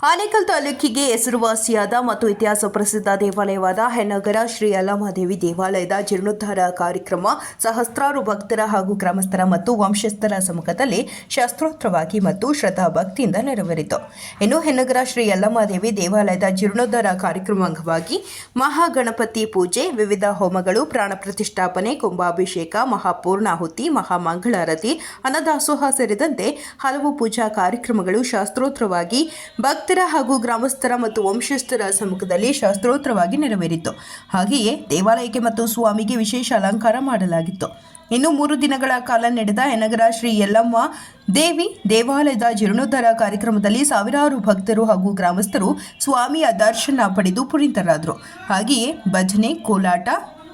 ಆನೇಕಲ್ ತಾಲೂಕಿಗೆ ಹೆಸರುವಾಸಿಯಾದ ಮತ್ತು ಇತಿಹಾಸ ಪ್ರಸಿದ್ಧ ದೇವಾಲಯವಾದ ಹೆನ್ನಗರ ಶ್ರೀ ಯಲ್ಲಮ್ಮದೇವಿ ದೇವಾಲಯದ ಜೀರ್ಣೋದ್ಧಾರ ಕಾರ್ಯಕ್ರಮ ಸಹಸ್ರಾರು ಭಕ್ತರ ಹಾಗೂ ಗ್ರಾಮಸ್ಥರ ಮತ್ತು ವಂಶಸ್ಥರ ಸಮ್ಮುಖದಲ್ಲಿ ಶಾಸ್ತ್ರೋಕ್ತವಾಗಿ ಮತ್ತು ಶ್ರದ್ಧಾ ಭಕ್ತಿಯಿಂದ ನೆರವೇರಿತು. ಇನ್ನು ಹೆನ್ನಗರ ಶ್ರೀ ಯಲ್ಲಮ್ಮದೇವಿ ದೇವಾಲಯದ ಜೀರ್ಣೋದ್ಧಾರ ಕಾರ್ಯಕ್ರಮ ಅಂಗವಾಗಿ ಮಹಾಗಣಪತಿ ಪೂಜೆ, ವಿವಿಧ ಹೋಮಗಳು, ಪ್ರಾಣ ಪ್ರತಿಷ್ಠಾಪನೆ, ಕುಂಭಾಭಿಷೇಕ, ಮಹಾಪೂರ್ಣಾಹುತಿ, ಮಹಾಮಂಗಳಾರತಿ, ಅನ್ನದಾಸೋಹ ಸೇರಿದಂತೆ ಹಲವು ಪೂಜಾ ಕಾರ್ಯಕ್ರಮಗಳು ಶಾಸ್ತ್ರೋಕ್ತವಾಗಿ ಭಕ್ತರ ಹಾಗೂ ಗ್ರಾಮಸ್ಥರ ಮತ್ತು ವಂಶಸ್ಥರ ಸಮ್ಮುಖದಲ್ಲಿ ಶಾಸ್ತ್ರೋಕ್ತವಾಗಿ ನೆರವೇರಿತು. ಹಾಗೆಯೇ ದೇವಾಲಯಕ್ಕೆ ಮತ್ತು ಸ್ವಾಮಿಗೆ ವಿಶೇಷ ಅಲಂಕಾರ ಮಾಡಲಾಗಿತ್ತು. ಇನ್ನು 3 ದಿನಗಳ ಕಾಲ ನಡೆದ ಹೆನ್ನಗರ ಶ್ರೀ ಯಲ್ಲಮ್ಮ ದೇವಿ ದೇವಾಲಯದ ಜೀರ್ಣೋದ್ಧಾರ ಕಾರ್ಯಕ್ರಮದಲ್ಲಿ ಸಾವಿರಾರು ಭಕ್ತರು ಹಾಗೂ ಗ್ರಾಮಸ್ಥರು ಸ್ವಾಮಿಯ ದರ್ಶನ ಪಡೆದು ಪುನೀತರಾದರು. ಹಾಗೆಯೇ ಭಜನೆ, ಕೋಲಾಟ,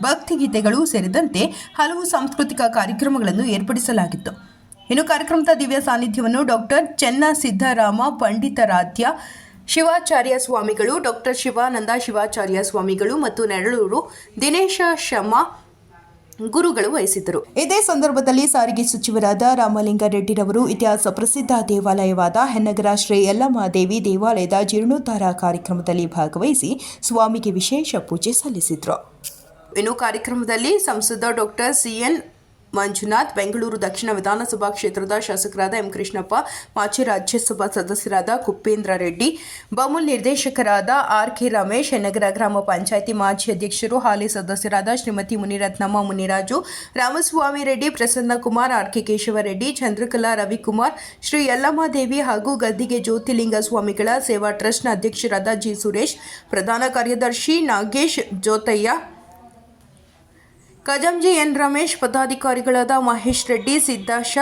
ಭಕ್ತಿಗೀತೆಗಳು ಸೇರಿದಂತೆ ಹಲವು ಸಾಂಸ್ಕೃತಿಕ ಕಾರ್ಯಕ್ರಮಗಳನ್ನು ಏರ್ಪಡಿಸಲಾಗಿತ್ತು. ಇನ್ನು ಕಾರ್ಯಕ್ರಮದ ದಿವ್ಯ ಸಾನ್ನಿಧ್ಯವನ್ನು ಡಾಕ್ಟರ್ ಚೆನ್ನಸಿದ್ದರಾಮ ಪಂಡಿತಾರಾಧ್ಯ ಶಿವಾಚಾರ್ಯ ಸ್ವಾಮಿಗಳು, ಡಾಕ್ಟರ್ ಶಿವಾನಂದ ಶಿವಾಚಾರ್ಯ ಸ್ವಾಮಿಗಳು ಮತ್ತು ನೆರಳೂರು ದಿನೇಶ ಶಮ ಗುರುಗಳು ವಹಿಸಿದ್ದರು. ಇದೇ ಸಂದರ್ಭದಲ್ಲಿ ಸಾರಿಗೆ ಸಚಿವರಾದ ರಾಮಲಿಂಗಾರೆಡ್ಡಿರವರು ಇತಿಹಾಸ ಪ್ರಸಿದ್ಧ ದೇವಾಲಯವಾದ ಹೆನ್ನಗರ ಶ್ರೀ ಯಲ್ಲಮ್ಮ ದೇವಿ ದೇವಾಲಯದ ಜೀರ್ಣೋದ್ಧಾರ ಕಾರ್ಯಕ್ರಮದಲ್ಲಿ ಭಾಗವಹಿಸಿ ಸ್ವಾಮಿಗೆ ವಿಶೇಷ ಪೂಜೆ ಸಲ್ಲಿಸಿದರು. ಇನ್ನು ಕಾರ್ಯಕ್ರಮದಲ್ಲಿ ಸಂಸದ ಡಾಕ್ಟರ್ ಸಿಎನ್ ಮಂಜುನಾಥ್, ಬೆಂಗಳೂರು ದಕ್ಷಿಣ ವಿಧಾನಸಭಾ ಕ್ಷೇತ್ರದ ಶಾಸಕರಾದ ಎಂ ಕೃಷ್ಣಪ್ಪ, ಮಾಜಿ ರಾಜ್ಯಸಭಾ ಸದಸ್ಯರಾದ ಕುಪ್ಪೇಂದ್ರ ರೆಡ್ಡಿ, ಬಮೂಲ್ ನಿರ್ದೇಶಕರಾದ ಆರ್.ಕೆ. ರಮೇಶ್, ಹೆನ್ನಗರ ಗ್ರಾಮ ಪಂಚಾಯಿತಿ ಮಾಜಿ ಅಧ್ಯಕ್ಷರು, ಹಾಲಿ ಸದಸ್ಯರಾದ ಶ್ರೀಮತಿ ಮುನಿರತ್ನಮ್ಮ ಮುನಿರಾಜು, ರಾಮಸ್ವಾಮಿ ರೆಡ್ಡಿ, ಪ್ರಸನ್ನ ಕುಮಾರ್, ಆರ್.ಕೆ. ಕೇಶವರೆಡ್ಡಿ, ಚಂದ್ರಕಲಾ ರವಿಕುಮಾರ್, ಶ್ರೀ ಯಲ್ಲಮ್ಮ ದೇವಿ ಹಾಗೂ ಗದ್ದಿಗೆ ಜ್ಯೋತಿಲಿಂಗ ಸ್ವಾಮಿಗಳ ಸೇವಾ ಟ್ರಸ್ಟ್ನ ಅಧ್ಯಕ್ಷರಾದ ಜಿ. ಸುರೇಶ್, ಪ್ರಧಾನ ಕಾರ್ಯದರ್ಶಿ ನಾಗೇಶ್ ಜೋತಯ್ಯ, ಕಜಂಜಿ ಎನ್. ರಮೇಶ್, ಪದಾಧಿಕಾರಿಗಳಾದ ಮಹೇಶ್ ರೆಡ್ಡಿ, ಸಿದ್ದಾಶ,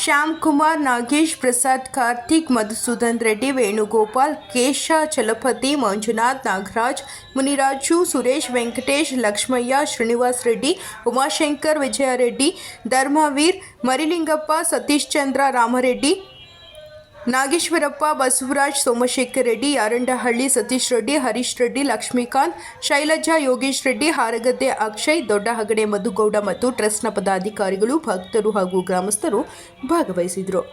ಶ್ಯಾಮ್ ಕುಮಾರ್, ನಾಗೇಶ್, ಪ್ರಸಾದ್, ಕಾರ್ತಿಕ್, ಮಧುಸೂದನ್ ರೆಡ್ಡಿ, ವೇಣುಗೋಪಾಲ್, ಕೇಶ, ಚಲಪತಿ, ಮಂಜುನಾಥ್, ನಾಗರಾಜ್, ಮುನಿರಾಜು, ಸುರೇಶ್, ವೆಂಕಟೇಶ್, ಲಕ್ಷ್ಮಯ್ಯ, ಶ್ರೀನಿವಾಸ್ ರೆಡ್ಡಿ, ಉಮಾಶಂಕರ್, ವಿಜಯರೆಡ್ಡಿ, ಧರ್ಮವೀರ್, ಮರಿಲಿಂಗಪ್ಪ, ಸತೀಶ್ ಚಂದ್ರ, ರಾಮರೆಡ್ಡಿ, ನಾಗೇಶ್ವರಪ್ಪ, ಬಸವರಾಜ್, ಸೋಮಶೇಖರ್ ರೆಡ್ಡಿ, ಯಾರಂಡಹಳ್ಳಿ ಸತೀಶ್ ರೆಡ್ಡಿ, ಹರೀಶ್ ರೆಡ್ಡಿ, ಲಕ್ಷ್ಮೀಕಾಂತ್, ಶೈಲಜಾ, ಯೋಗೇಶ್ ರೆಡ್ಡಿ, ಹಾರಗದ್ದೆ ಅಕ್ಷಯ್, ದೊಡ್ಡಹಗಡೆ ಮಧುಗೌಡ ಮತ್ತು ಟ್ರಸ್ಟ್ನ ಪದಾಧಿಕಾರಿಗಳು, ಭಕ್ತರು ಹಾಗೂ ಗ್ರಾಮಸ್ಥರು ಭಾಗವಹಿಸಿದರು.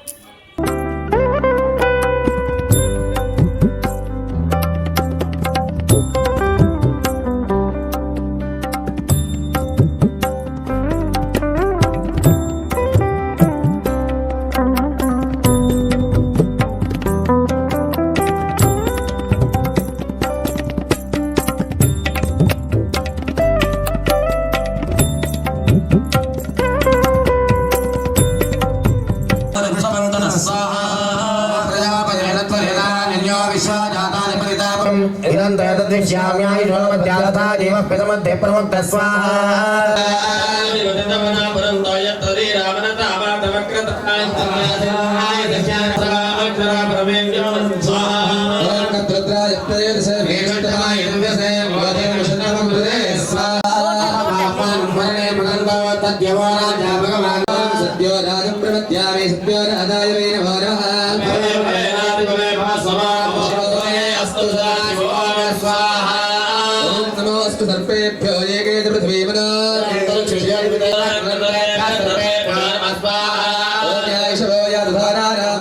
सर्पेभ्यो येके पृथ्वीमना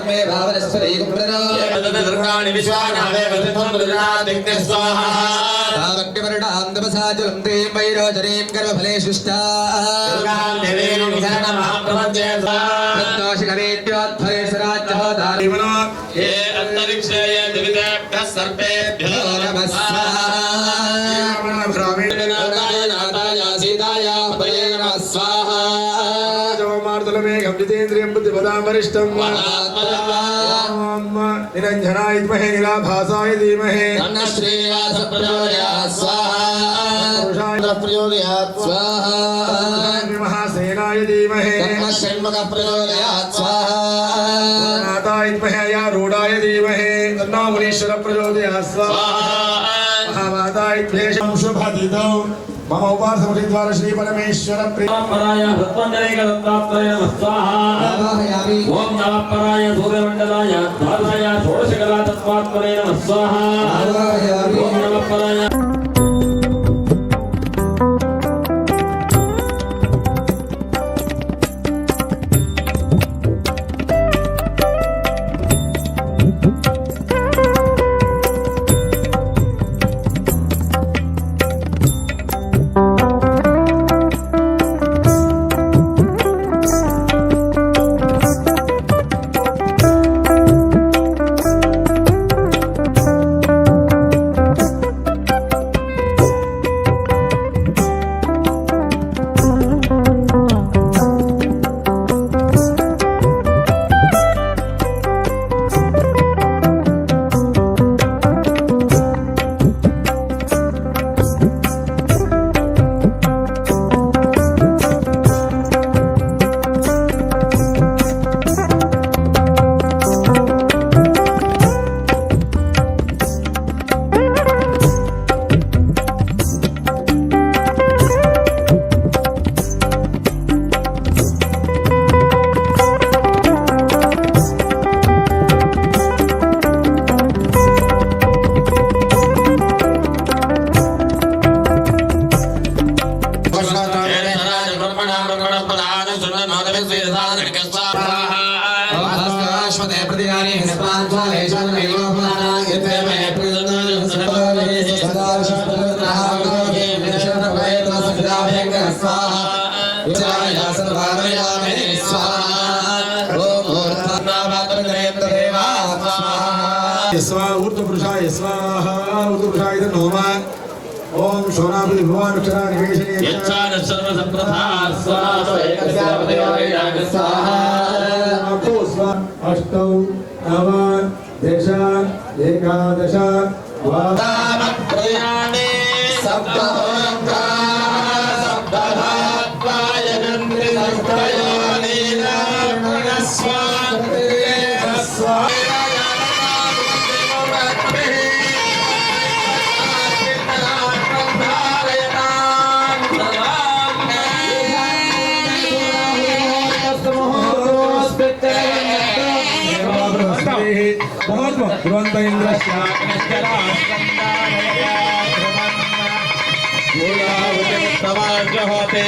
मे भावनस्वरे कुम्भना दुर्गाणि विश्वानावे वदथं दुर्गादिक्ते स्वाहा भावक्यवर्णान्दमसाजुलं त्रीं वैरोचरीं गर्भफले शुष्टा दुर्गां देवीं शरणमहं प्रपद्ये स्वाहा सराज्यहोदारिमनो ये अन्तरिक्षे ये दिवितेभ्यः सर्पेभ्यो नमः स्वाहा निरंजनाय विद्महे नीलाभासाय धीमहि तन्नः श्रीनिवासः प्रचोदयात् स्वाहा प्रचोदयात् स्वाहा महासेनाय धीमहि तन्नः षण्मुखः प्रचोदयात् स्वाहा नाथाय विद्महे आरूढाय धीमहि तन्नो मुनीश्वरः प्रचोदयात् स्वाहा महामाताय विद्महे शुभदितौ मम उपासमुद्वार श्री परमेश्वर प्रियपराय सत्वंदरेक दत्तात्रय नमः स्वाहा ओम नमः पराय सूर्यमंडलाय द्वादशाय षोडशकला तत्त्वात्मने नमः स्वाहा ओम नमः पराय ऊर्ध्वपुरुषाय स्वाहा ऊर्ध्वपुरुषाय नमः ओम शोणापति भगवान अक्षरा निवेशने यच्चान सर्व संप्रथा स्वाहा एकस्यावदेवाय स्वाहा आपो स्वा अष्टौ नव दश एकादश प्रयाणे सप्तहोंकार सप्तधात्वाय नंद्रि सप्तयोनिना ध्रुवंत इंद्रस्य होते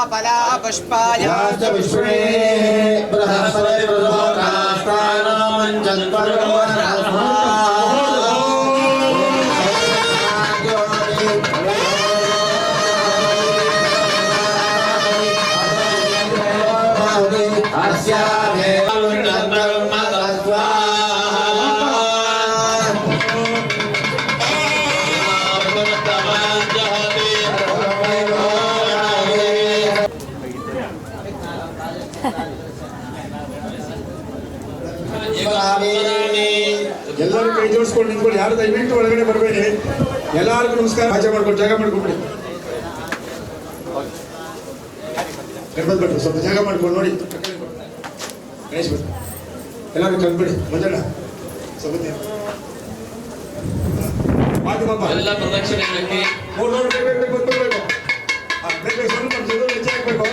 अपला पुष्पाय विश्वे बृहस्पति ಎಲ್ಲರೂ ಕೈ ಜೋಡಿಸ್ಕೊಂಡು ನಿಂತ್ಕೊಳ್ಳಿ ಯಾರು ದಯವಿಟ್ಟು ಒಳಗಡೆ ಬರಬೇಡಿ ಎಲ್ಲರಿಗೂ ನಮಸ್ಕಾರ ಆಚೆ ಮಾಡ್ಕೊಂಡು ಜಾಗ ಮಾಡ್ಕೊಂಡ್ಬಿಡಿ ಗಣಪತಿ ಭಟ್ರು ಸ್ವಲ್ಪ ಜಾಗ ಮಾಡ್ಕೊಂಡು ನೋಡಿ ಗಣೇಶ್ ಭಟ್ರು ಎಲ್ಲರೂ ಕಂಡ್ಬಿಡಿ ಮಂಜಣ್ಣ ಸ್ವಲ್ಪ ಮಾಧ್ಯಮಪ್ಪ ಎಲ್ಲ ಪ್ರದಕ್ಷಿಣೆ ಹಾಕಿ ಮೂರು ಬೇಕು ಗೊತ್ತಿರಬೇಕು ಬೇಕು ಸ್ವಲ್ಪ ಹೆಚ್ಚು ಹಾಕ್ಬೇಕು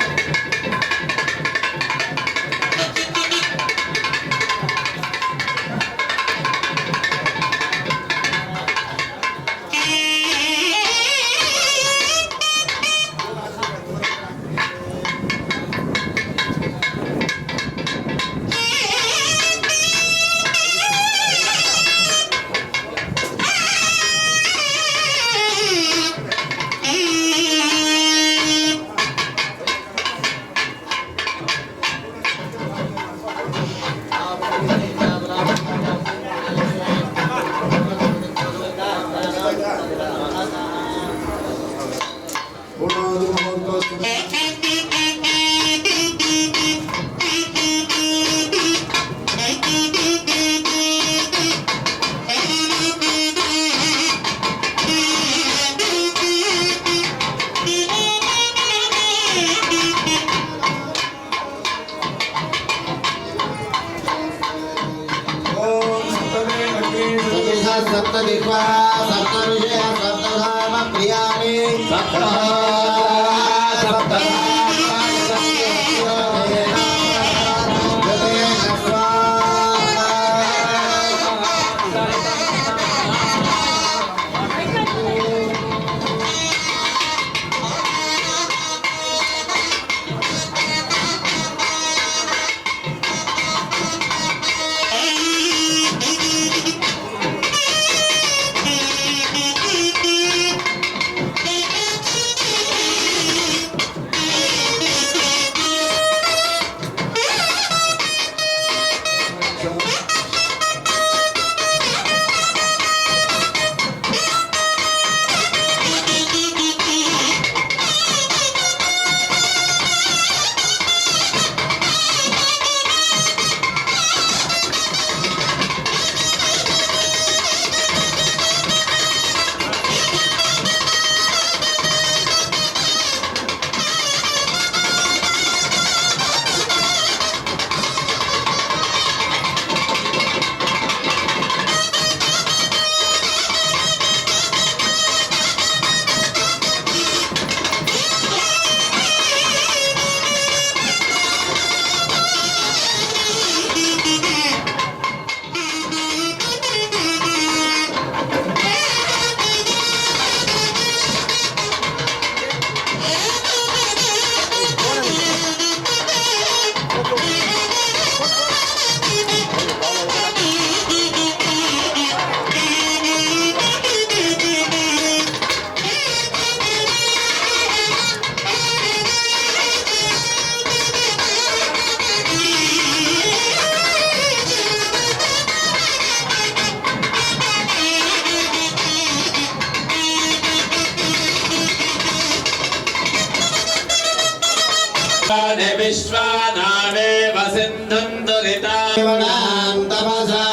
सप्तदिक्वा सप्तऋषय सप्तधाम प्रियाणि विश्वानामेव सिन्धुं दुरिता शिवनां तपसा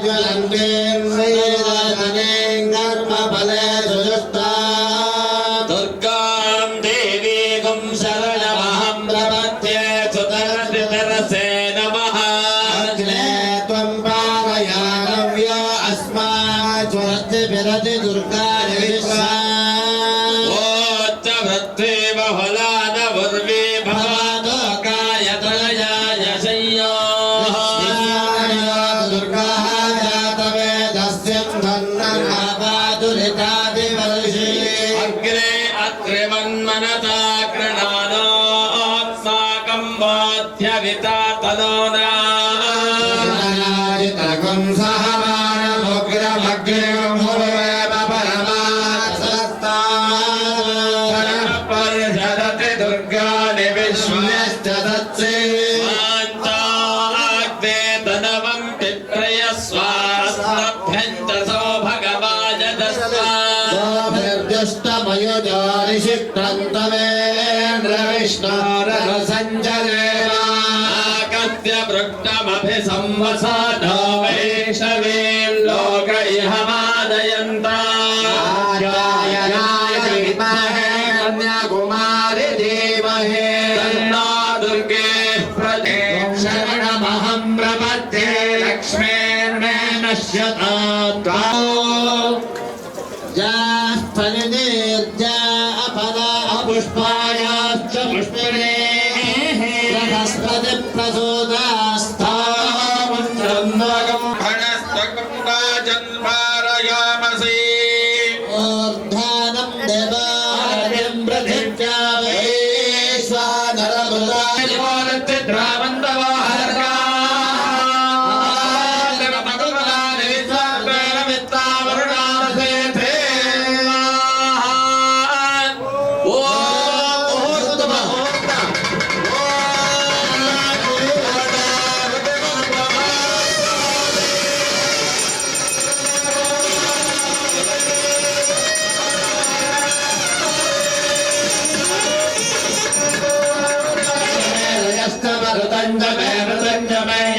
ज्वलन्तीं वेदनें कर्मफले सुजुष्टा दुर्गां देवीं शरणमहं प्रपद्ये सुतरतिरसे नमः अग्ने त्वं पावयानव्यो अस्मात् स्वस्ति विरति दुर्गाय विश्वा वोच्चवृत्ति बहुलान उर्वी भवातो कायतनयाय शय्यो दुर्गाः जातवेदस्यं धन्ननापादुरितादिवर्षि अग्रे अग्रिमन्मनता कृणानो अस्माकं बोध्यविता तनोना नारायितकं सहमानमुग्रमग्निं हुवेव परमात्सस्तात् परिषदति दुर्गाणि विश्वश्च तत्से स्वान्ताग्ने तनवं पिप्रयस्वास्मभ्यं च सौभगवाय दस्वा आगत्य वृष्टमभिसंवसानो वैष्णवीर्लोक इह मादयन्ता कन्याकुमारी धीमहि तन्नो दुर्गे शरणमहं प्रपद्ये लक्ष्मीर्मे नश्यता जास्थलिनीर्जा अपला पुष्पायाश्च पुष्पिणे बृहस्पति प्रसूतास्थामन्त्रन्वगं जन्मारयामसि ऊर्ध्वानं देवालयं पृथिव्या वैश्वानरभृताय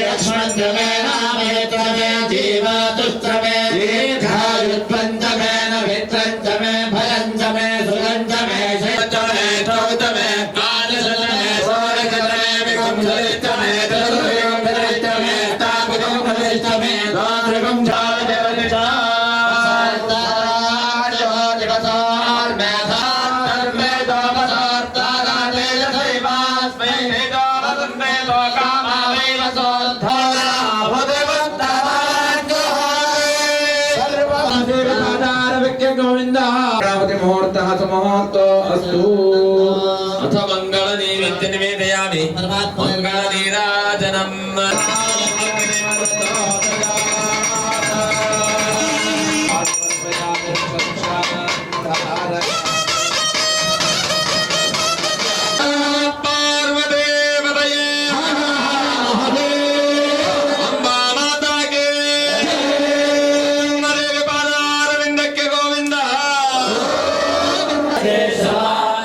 लक्ष्मणजमे नामेत्रमे जीवातुष्टमे दीर्घायुत्पञ्चमे नवित्रञ्चमे भयञ्चमे सुरञ्चमे शयञ्चमे चौतमे कालशतमे सोरकतमे विकुंसरिष्टमे चतुर्विकुंसरिष्टमे तापुकुंसरिष्टमे दातृकुं जातदेवनिषा मुहूर्तः सुमुहूर्तो अस्तु अथ मङ्गलनैवेद्य निवेदयामि मङ्गलनीराजनम् पार्वदेवतये अम्बा माता के नरेग पादारविन्दक्के गोविन्द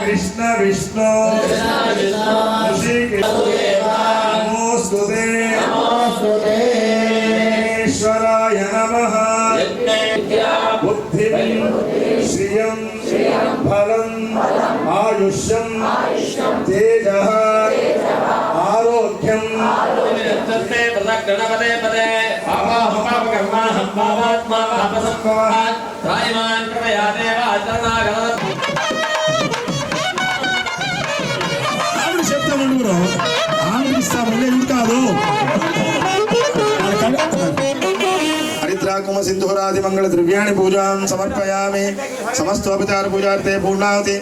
कृष्ण विष्णु नमोस्तुते ईश्वराय नमः बुद्धिं श्रियं फलं आयुष्यं तेजः आरोग्यं तस्मै गणपते पदे पापाहं पापात्मा पापसंभवः त्रायमान् कृपया देव आचरणागणः చెప్తామండి బ్రో ఆనందిస్తామండి ఇది కాదు హరిద్రాకుమ సింధూరాది మంగళ ద్రవ్యాణి పూజాం సమర్పయామి సమస్తోపచార పూజార్థే పూర్ణావతి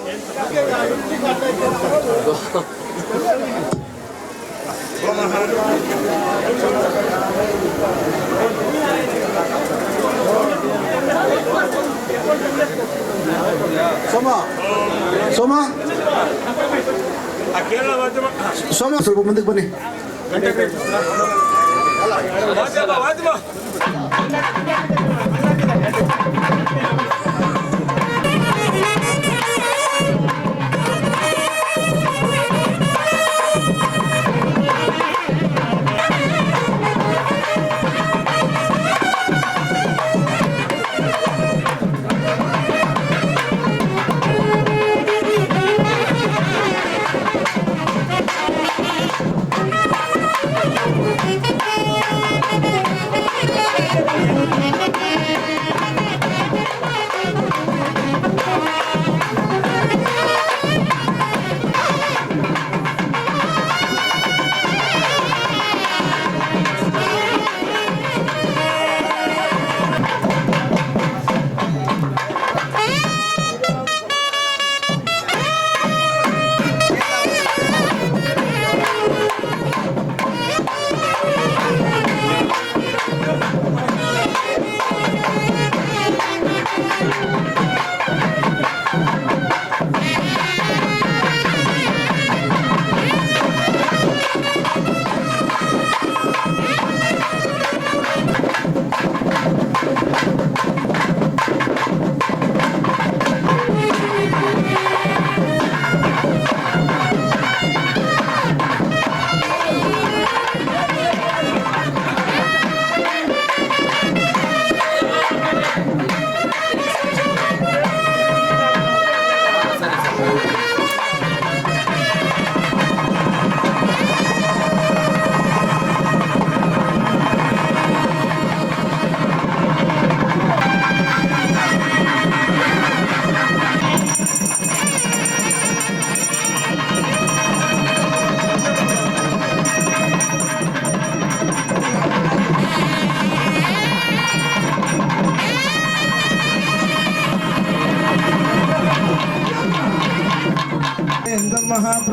ಸೋಮ ಸೋಮ ಸೋಮ ಸ್ವಲ್ಪ ಮುಂದಕ್ಕೆ ಬನ್ನಿ.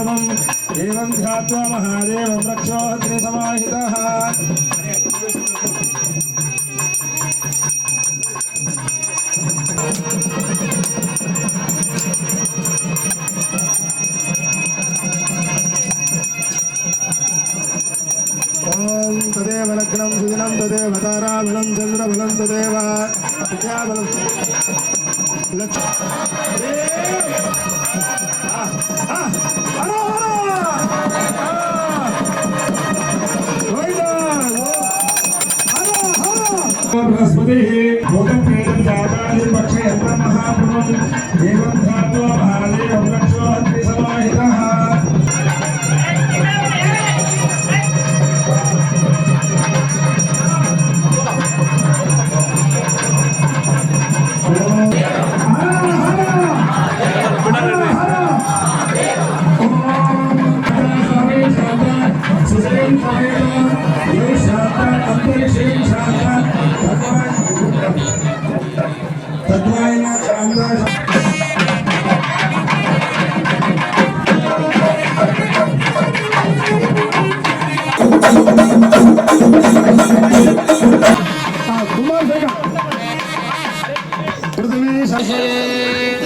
महाप्रभुम् एवं ध्यात्वा महादेवं रक्षोऽग्निसमाहितः ॐ तदेव लग्नं सुदिनं तदेव ताराबलं चन्द्रबलं तदेव विद्याबलं बृहस्पतिः भूतं प्रेतं जातादिपक्षयन्तं महाप्रभुम् एवं ध्यात्वा महादेवं रक्षोऽग्निसमाहितः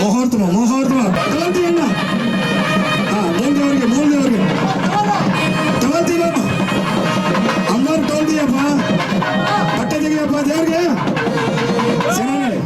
ಮುಹೂರ್ತಮ ಮುಹೂರ್ತಮ ತಗೊಂತೀಯಣ್ಣ ಮೂಲ್ದೇವ್ರಿಗೆ ತಗೊಂತೀವಮ್ಮ ಅಮ್ಮವ್ರು ತಗೊಂತೀಯಪ್ಪ ಬಟ್ಟೆ ತೆಗಿಯಪ್ಪ ದೇವ್ರಿಗೆ ಚೆನ್ನಾಗಿ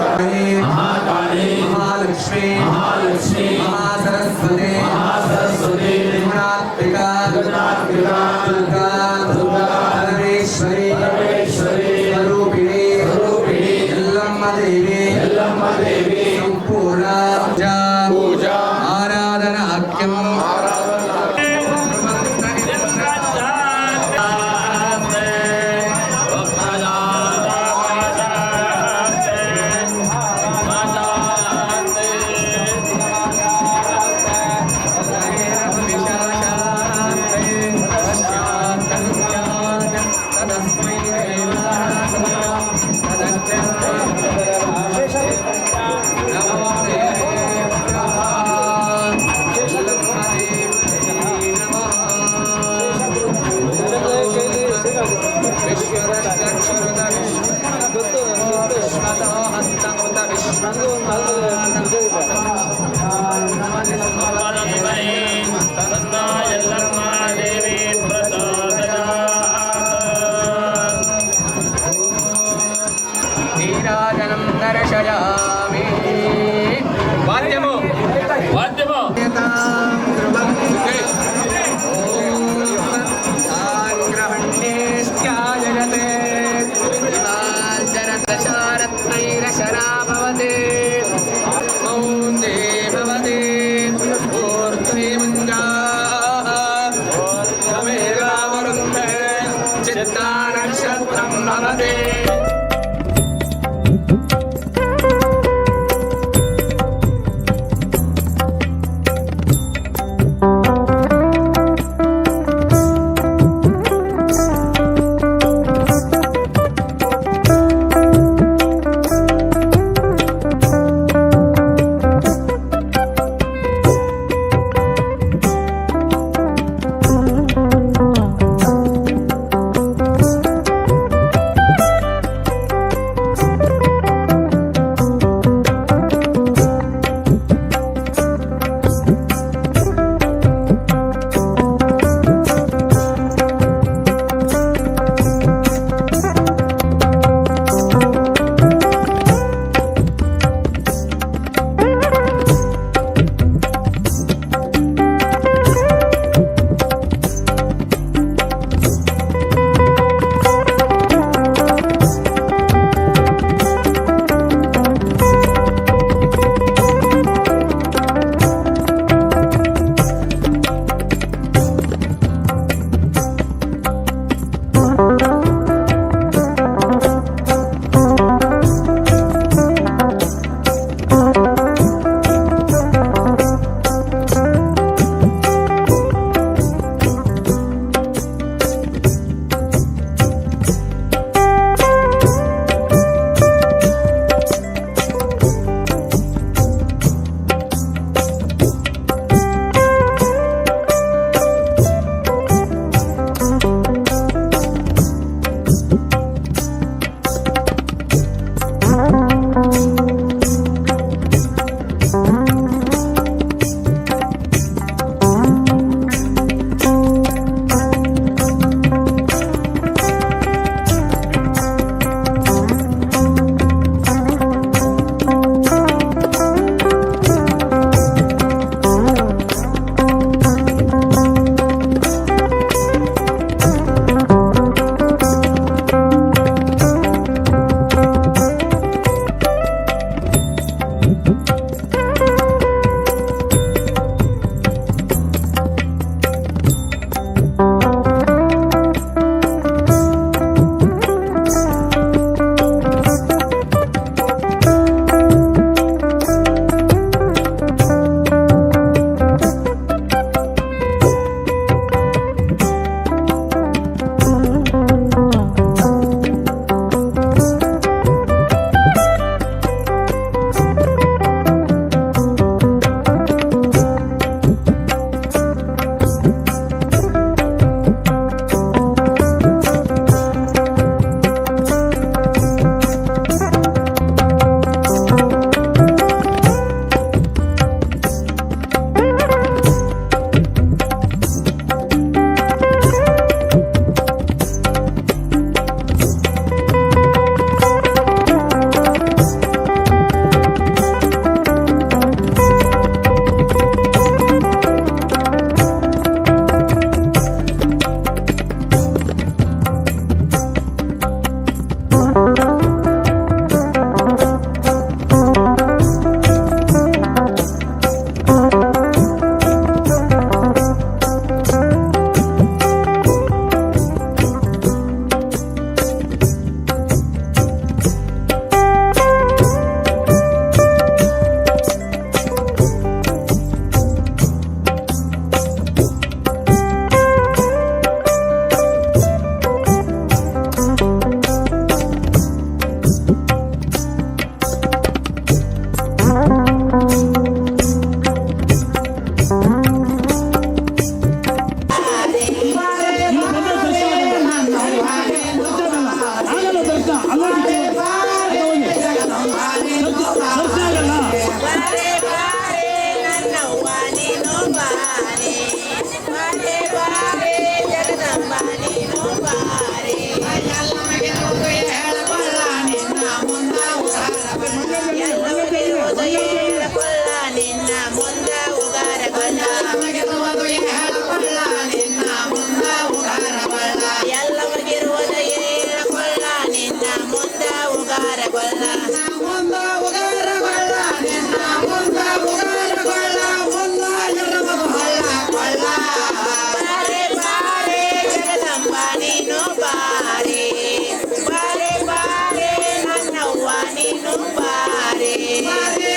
महाकाली महालक्ष्मी महालक्ष्मी महासरस्वती महासरस्वती त्रिगुणात्मिका दुर्गा दुर्गा परमेश्वरी स्वरूपिणी यल्लम्म देवी संपूर्ण पूजा आराधनाख्यम नीराजनं दर्शयामि वाद्यमो शरा भवते मौन्दे भवते ऊर्ध्वे मुञ्जामेवावरुन्धे चित्तानक्षत्रं भवते ಬಾರೆ ಬಾರೆ ನನ್ನವ್ವ ನೀನು ಬಾರೆ ಬಾರೆ ಬಾರೆ ಜಗದಂಬ ನೀನು ಬಾರೆ ಎಲ್ಲಮಗೆ ಹೇಳಕೊಳ್ಳ ನಿನ್ನ ಮುಂದ ಎಲ್ಲಮಗೆ ಹೇಳಕೊಳ್ಳ ನಿನ್ನ ಮುಂದ ಉಗಾರಗೊಳ್ಳ ಹೇಳಕೊಳ್ಳ ನಿನ್ನ ಮುಂದ ಉಗಾರಗೊಳ್ಳ ಎಲ್ಲವಗಿರುವುದ ಹೇಳಕೊಳ್ಳ ನಿನ್ನ ಮುಂದ ಉಗಾರಗೊಳ್ಳ ಮುಂದ ಉಗಾರಗೊಳ್ಳ ನಿನ್ನ ಮುಂದ ಉಗಾರಗೊಳ್ಳ ಮುಂದ ಇರುವುದು ಕೊಳ್ಳ ಬಾರೆ ಬಾರೆ ಜಗದಂಬ ನೀನು ಬಾರೆ ಬಾರೆ ಬಾರೆ ನನ್ನವ್ವ ನೀನು ಬಾರೆ ಬಾರೆ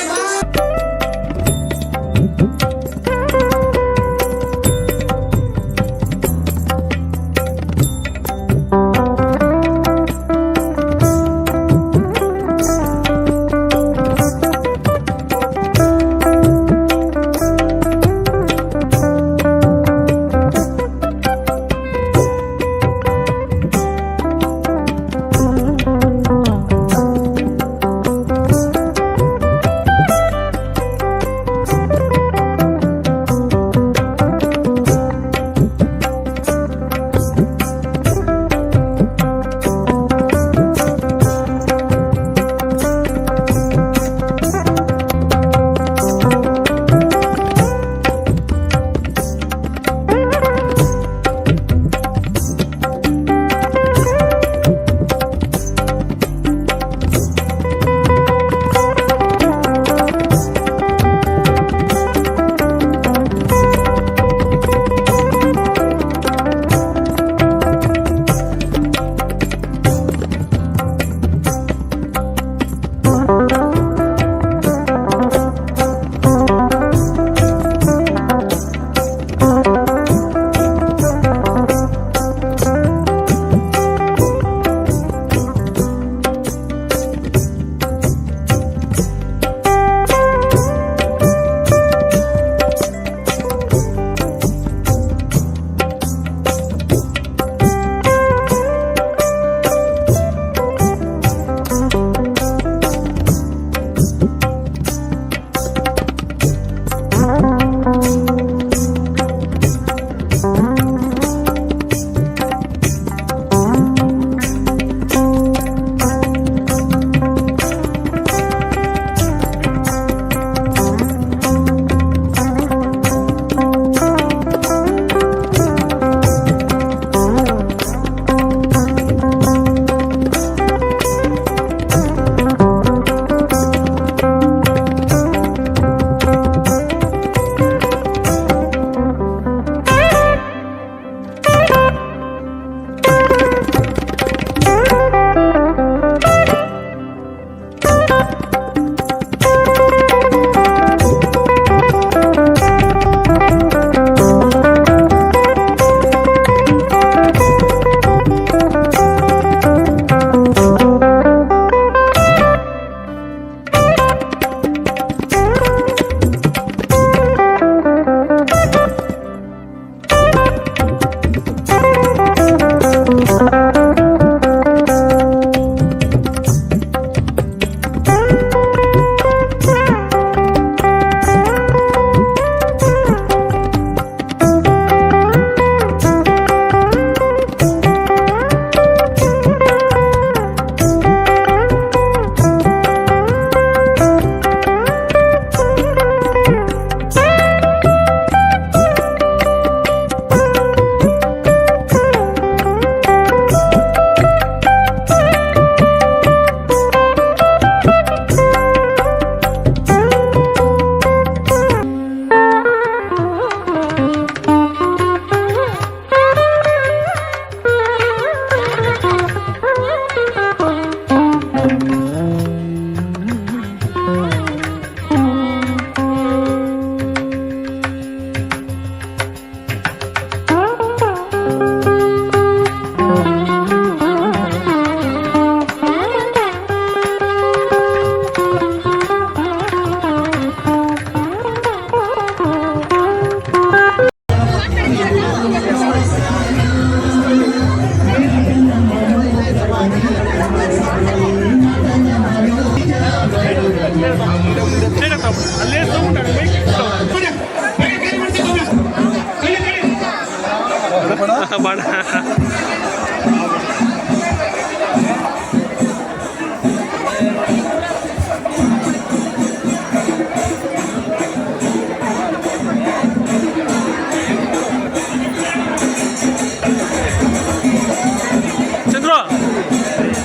ಚಂದ್ರು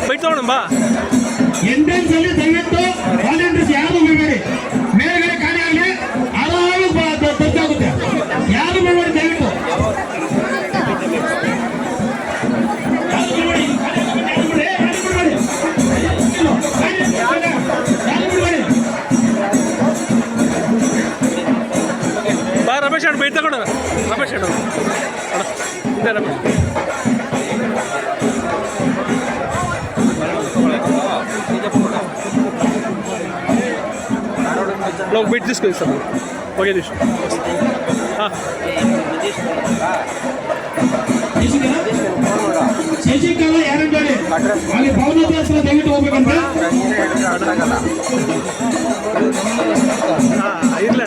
ಬೈಟ್ ತಗೊಂಡು ಬಾ. ಎಂಟ್ರೆನ್ಸ್ ಅಲ್ಲಿ ದಯವಿಟ್ಟು ವಾಲಂಟಿಯರ್ಸ್ ಯಾರು ಬಿಡಬೇಡಿ. ಮೇಲ್ಗಡೆ ಖಾಲಿ ಆಗಲಿ ಆರಾಮಾಗಿ ಗೊತ್ತಾಗುತ್ತೆ. ಯಾರು ಬಿಡಬೇಡಿ ದಯವಿಟ್ಟು. ಬಾ ರಮೇಶ್ ಅಣ್ಣ ಬೈಟ್ ತಗೊಂಡು ರಮೇಶ್ ಅಣ್ಣ ಇದೆ ರಮೇಶ್. लोग बीट जिसको सब ओके दिश हाँ ಶಶಿಕಲಾ ಯಾರಂತಾರೆ ಅಲ್ಲಿ ಭವನದ ಹತ್ರ ದಯವಿಟ್ಟು ಹೋಗ್ಬೇಕಂತ. हाँ इरला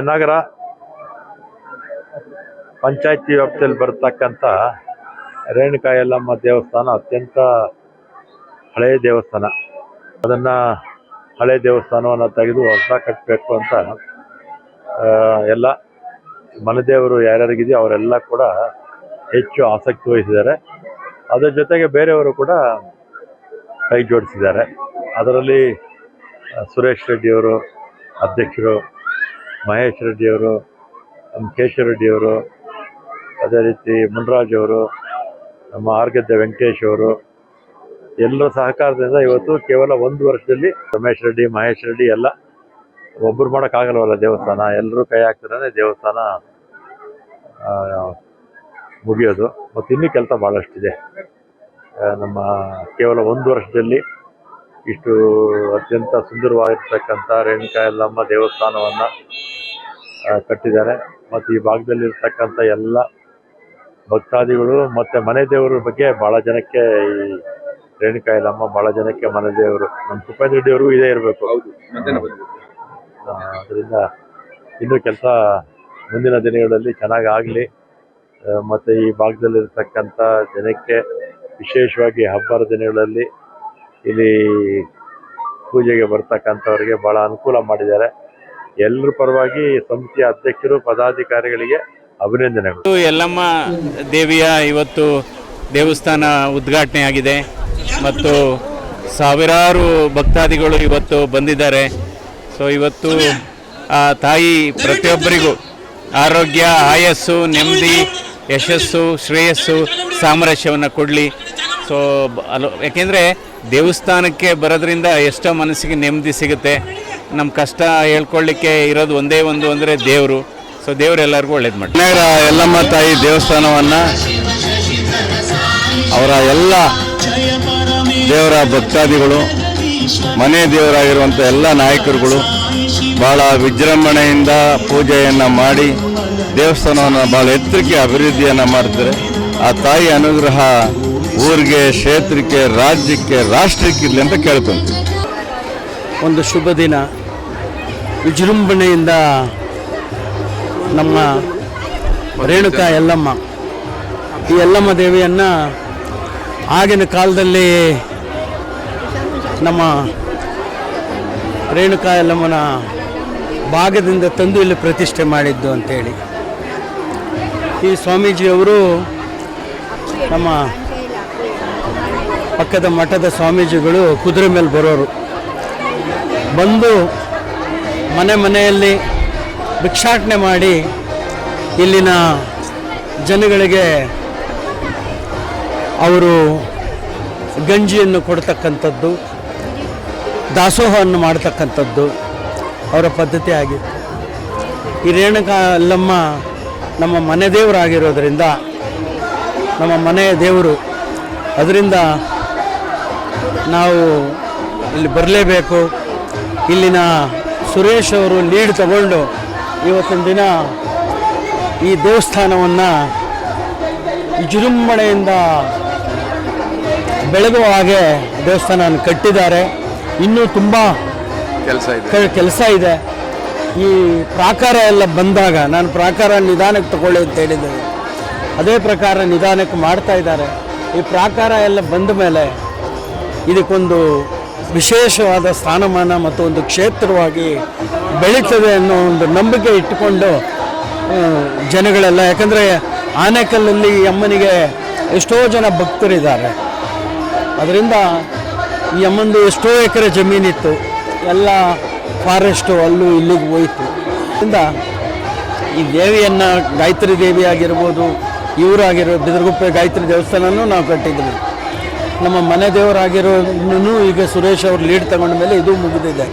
ಹೆನ್ನಗರ ಪಂಚಾಯತಿ ವ್ಯಾಪ್ತಿಯಲ್ಲಿ ಬರ್ತಕ್ಕಂಥ ರೇಣುಕಾ ಯಲ್ಲಮ್ಮ ದೇವಸ್ಥಾನ ಅತ್ಯಂತ ಹಳೆಯ ದೇವಸ್ಥಾನ. ಅದನ್ನು ಹಳೆಯ ದೇವಸ್ಥಾನವನ್ನು ತೆಗೆದು ಹೊಸದಾಗಿ ಕಟ್ಟಬೇಕು ಅಂತ ಎಲ್ಲ ಮನೆದೇವರು ಯಾರ್ಯಾರಿಗಿದೆಯೋ ಅವರೆಲ್ಲ ಕೂಡ ಹೆಚ್ಚು ಆಸಕ್ತಿ ವಹಿಸಿದ್ದಾರೆ. ಅದರ ಜೊತೆಗೆ ಬೇರೆಯವರು ಕೂಡ ಕೈ ಜೋಡಿಸಿದ್ದಾರೆ. ಅದರಲ್ಲಿ ಸುರೇಶ್ ರೆಡ್ಡಿಯವರು ಅಧ್ಯಕ್ಷರು, ಮಹೇಶ್ ರೆಡ್ಡಿಯವರು, ಕೇಶವ ರೆಡ್ಡಿಯವರು, ಅದೇ ರೀತಿ ಮುನ್ರಾಜ್ ಅವರು, ನಮ್ಮ ಆರ್ಗದ್ದೆ ವೆಂಕಟೇಶ್ ಅವರು ಎಲ್ಲರ ಸಹಕಾರದಿಂದ ಇವತ್ತು ಕೇವಲ 1 ವರ್ಷದಲ್ಲಿ ರಮೇಶ್ ರೆಡ್ಡಿ, ಮಹೇಶ್ ರೆಡ್ಡಿ ಎಲ್ಲ ಒಬ್ಬರು ಮಾಡೋಕ್ಕಾಗಲ್ವಲ್ಲ ದೇವಸ್ಥಾನ, ಎಲ್ಲರೂ ಕೈ ಹಾಕ್ತಾರೆ ದೇವಸ್ಥಾನ ಮುಗಿಯೋದು. ಮತ್ತು ಇನ್ನೂ ಕೆಲಸ ಭಾಳಷ್ಟಿದೆ. ನಮ್ಮ ಕೇವಲ 1 ವರ್ಷದಲ್ಲಿ ಇಷ್ಟು ಅತ್ಯಂತ ಸುಂದರವಾಗಿರ್ತಕ್ಕಂಥ ರೇಣುಕಾ ಯಲ್ಲಮ್ಮ ದೇವಸ್ಥಾನವನ್ನು ಕಟ್ಟಿದ್ದಾರೆ. ಮತ್ತು ಈ ಭಾಗದಲ್ಲಿರ್ತಕ್ಕಂಥ ಎಲ್ಲ ಭಕ್ತಾದಿಗಳು ಮತ್ತು ಮನೆ ದೇವರ ಬಗ್ಗೆ ಭಾಳ ಜನಕ್ಕೆ ಈ ರೇಣುಕಾ ಯಲ್ಲಮ್ಮ ಭಾಳ ಜನಕ್ಕೆ ಮನೆ ದೇವರು. ನಮ್ಮ ಸುಪೇಂದ್ರ ರೆಡ್ಡಿಯವ್ರಿಗೂ ಇದೇ ಇರಬೇಕು. ಅದರಿಂದ ಇನ್ನೂ ಕೆಲಸ ಮುಂದಿನ ದಿನಗಳಲ್ಲಿ ಚೆನ್ನಾಗಿ ಆಗಲಿ. ಮತ್ತು ಈ ಭಾಗದಲ್ಲಿರ್ತಕ್ಕಂಥ ಜನಕ್ಕೆ ವಿಶೇಷವಾಗಿ ಹಬ್ಬದ ದಿನಗಳಲ್ಲಿ ಇಲ್ಲಿ ಪೂಜೆಗೆ ಬರ್ತಕ್ಕಂಥವ್ರಿಗೆ ಭಾಳ ಅನುಕೂಲ ಮಾಡಿದ್ದಾರೆ. ಎಲ್ಲರ ಪರವಾಗಿ ಸಮಿತಿಯ ಅಧ್ಯಕ್ಷರು, ಪದಾಧಿಕಾರಿಗಳಿಗೆ ಅಭಿನಂದನೆಗಳು. ಯಲ್ಲಮ್ಮ ದೇವಿಯ ಇವತ್ತು ದೇವಸ್ಥಾನ ಉದ್ಘಾಟನೆ ಆಗಿದೆ ಮತ್ತು ಸಾವಿರಾರು ಭಕ್ತಾದಿಗಳು ಇವತ್ತು ಬಂದಿದ್ದಾರೆ. ಸೊ ಇವತ್ತು ಆ ತಾಯಿ ಪ್ರತಿಯೊಬ್ಬರಿಗೂ ಆರೋಗ್ಯ, ಆಯಸ್ಸು, ನೆಮ್ಮದಿ, ಯಶಸ್ಸು, ಶ್ರೇಯಸ್ಸು, ಸಾಮರಸ್ಯವನ್ನು ಕೊಡಲಿ. ಸೊ ಯಾಕೆಂದರೆ ದೇವಸ್ಥಾನಕ್ಕೆ ಬರೋದ್ರಿಂದ ಎಷ್ಟೋ ಮನಸ್ಸಿಗೆ ನೆಮ್ಮದಿ ಸಿಗುತ್ತೆ. ನಮ್ಮ ಕಷ್ಟ ಹೇಳ್ಕೊಳ್ಳಿಕ್ಕೆ ಇರೋದು ಒಂದೇ ಒಂದು ಅಂದರೆ ದೇವರು. ಸೊ ದೇವರು ಎಲ್ಲರಿಗೂ ಒಳ್ಳೇದು ಮಾಡಿ. ಹೆನ್ನಗರ ಯಲ್ಲಮ್ಮ ತಾಯಿ ದೇವಸ್ಥಾನವನ್ನು ಅವರ ಎಲ್ಲ ದೇವರ ಭಕ್ತಾದಿಗಳು, ಮನೆ ದೇವರಾಗಿರುವಂಥ ಎಲ್ಲ ನಾಯಕರುಗಳು ಭಾಳ ವಿಜೃಂಭಣೆಯಿಂದ ಪೂಜೆಯನ್ನು ಮಾಡಿ ದೇವಸ್ಥಾನವನ್ನು ಭಾಳ ಎತ್ತರಕ್ಕೆ ಅಭಿವೃದ್ಧಿಯನ್ನು ಮಾಡ್ತಾರೆ. ಆ ತಾಯಿ ಅನುಗ್ರಹ ಊರಿಗೆ, ಕ್ಷೇತ್ರಕ್ಕೆ, ರಾಜ್ಯಕ್ಕೆ, ರಾಷ್ಟ್ರಕ್ಕೆ ಇರಲಿ ಅಂತ ಕೇಳ್ಕೊಂತೀವಿ. ಒಂದು ಶುಭ ದಿನ, ವಿಜೃಂಭಣೆಯಿಂದ ನಮ್ಮ ರೇಣುಕಾ ಯಲ್ಲಮ್ಮ, ಈ ಯಲ್ಲಮ್ಮ ದೇವಿಯನ್ನು ಆಗಿನ ಕಾಲದಲ್ಲಿ ನಮ್ಮ ರೇಣುಕಾ ಯಲ್ಲಮ್ಮನ ಭಾಗದಿಂದ ತಂದು ಇಲ್ಲಿ ಪ್ರತಿಷ್ಠೆ ಮಾಡಿದ್ದು ಅಂತೇಳಿ. ಈ ಸ್ವಾಮೀಜಿಯವರು ನಮ್ಮ ಪಕ್ಕದ ಮಠದ ಸ್ವಾಮೀಜಿಗಳು ಕುದುರೆ ಮೇಲೆ ಬರೋರು, ಬಂದು ಮನೆಯಲ್ಲಿ ಭಿಕ್ಷಾಟನೆ ಮಾಡಿ ಇಲ್ಲಿನ ಜನಗಳಿಗೆ ಅವರು ಗಂಜಿಯನ್ನು ಕೊಡ್ತಕ್ಕಂಥದ್ದು, ದಾಸೋಹವನ್ನು ಮಾಡ್ತಕ್ಕಂಥದ್ದು ಅವರ ಪದ್ಧತಿ ಆಗಿತ್ತು. ಈ ರೇಣುಕಾ ಯಲ್ಲಮ್ಮ ನಮ್ಮ ಮನೆ ದೇವರಾಗಿರೋದ್ರಿಂದ, ನಮ್ಮ ಮನೆಯ ದೇವರು, ಅದರಿಂದ ನಾವು ಇಲ್ಲಿ ಬರಲೇಬೇಕು. ಇಲ್ಲಿನ ಸುರೇಶ್ ಅವರು ಲೀಡ್ ತಗೊಂಡು ಇವತ್ತಿನ ದಿನ ಈ ದೇವಸ್ಥಾನವನ್ನು ವಿಜೃಂಭಣೆಯಿಂದ ಬೆಳಗುವ ಹಾಗೆ ದೇವಸ್ಥಾನವನ್ನು ಕಟ್ಟಿದ್ದಾರೆ. ಇನ್ನೂ ತುಂಬ ಕೆಲಸ ಇದೆ. ಈ ಪ್ರಾಕಾರ ಎಲ್ಲ ಬಂದಾಗ, ನಾನು ಪ್ರಾಕಾರ ನಿಧಾನಕ್ಕೆ ತಗೊಳ್ಳಿ ಅಂತ ಹೇಳಿದ್ದೇನೆ, ಅದೇ ಪ್ರಕಾರ ನಿಧಾನಕ್ಕೆ ಮಾಡ್ತಾ ಇದ್ದಾರೆ. ಈ ಪ್ರಾಕಾರ ಎಲ್ಲ ಬಂದ ಮೇಲೆ ಇದಕ್ಕೊಂದು ವಿಶೇಷವಾದ ಸ್ಥಾನಮಾನ ಮತ್ತು ಒಂದು ಕ್ಷೇತ್ರವಾಗಿ ಬೆಳೀತದೆ ಅನ್ನೋ ಒಂದು ನಂಬಿಕೆ ಇಟ್ಟುಕೊಂಡು ಜನಗಳೆಲ್ಲ, ಯಾಕಂದರೆ ಆನೇಕಲ್ಲಲ್ಲಿ ಈ ಅಮ್ಮನಿಗೆ ಎಷ್ಟೋ ಜನ ಭಕ್ತರಿದ್ದಾರೆ. ಅದರಿಂದ ಈ ಅಮ್ಮಂದು ಎಷ್ಟೋ ಎಕರೆ ಜಮೀನಿತ್ತು, ಎಲ್ಲ ಫಾರೆಸ್ಟು ಅಲ್ಲೂ ಇಲ್ಲಿಗೆ ಹೋಯಿತು. ಅದರಿಂದ ಈ ದೇವಿಯನ್ನು, ಗಾಯತ್ರಿ ದೇವಿ ಆಗಿರ್ಬೋದು, ಇವರಾಗಿರೋ ಬಿದರಗುಪ್ಪೆ ಗಾಯತ್ರಿ ದೇವಸ್ಥಾನನೂ ನಾವು ಕಟ್ಟಿದ್ವಿ. ನಮ್ಮ ಮನೆ ದೇವರಾಗಿರೋನು ಈಗ ಸುರೇಶ್ ಅವರು ಲೀಡ್ ತಗೊಂಡ ಮೇಲೆ ಇದು ಮುಗಿದಿದೆ.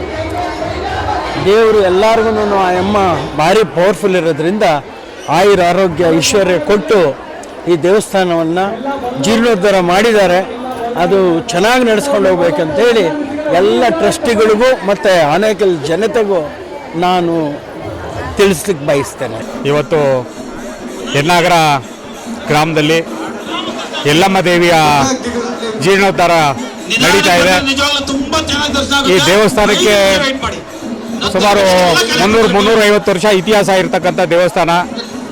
ದೇವರು ಎಲ್ಲರಿಗೂ ಆ ಅಮ್ಮ ಭಾರಿ ಪವರ್ಫುಲ್ ಇರೋದ್ರಿಂದ ಆಯುರ, ಆರೋಗ್ಯ, ಐಶ್ವರ್ಯ ಕೊಟ್ಟು ಈ ದೇವಸ್ಥಾನವನ್ನು ಜೀರ್ಣೋದ್ಧಾರ ಮಾಡಿದ್ದಾರೆ. ಅದು ಚೆನ್ನಾಗಿ ನಡೆಸ್ಕೊಂಡು ಹೋಗ್ಬೇಕಂತೇಳಿ ಎಲ್ಲ ಟ್ರಸ್ಟಿಗಳಿಗೂ ಮತ್ತು ಆನೇಕಲ್ ಜನತೆಗೂ ನಾನು ತಿಳಿಸ್ಲಿಕ್ಕೆ ಬಯಸ್ತೇನೆ. ಇವತ್ತು ಹೆನ್ನಗರ ಗ್ರಾಮದಲ್ಲಿ ಯಲ್ಲಮ್ಮ ದೇವಿಯ ಜೀರ್ಣೋದ್ಧಾರ ನಡೀತಾ ಇದೆ. ಈ ದೇವಸ್ಥಾನಕ್ಕೆ ಸುಮಾರು 350 ವರ್ಷ ಇತಿಹಾಸ ಇರತಕ್ಕಂಥ ದೇವಸ್ಥಾನ.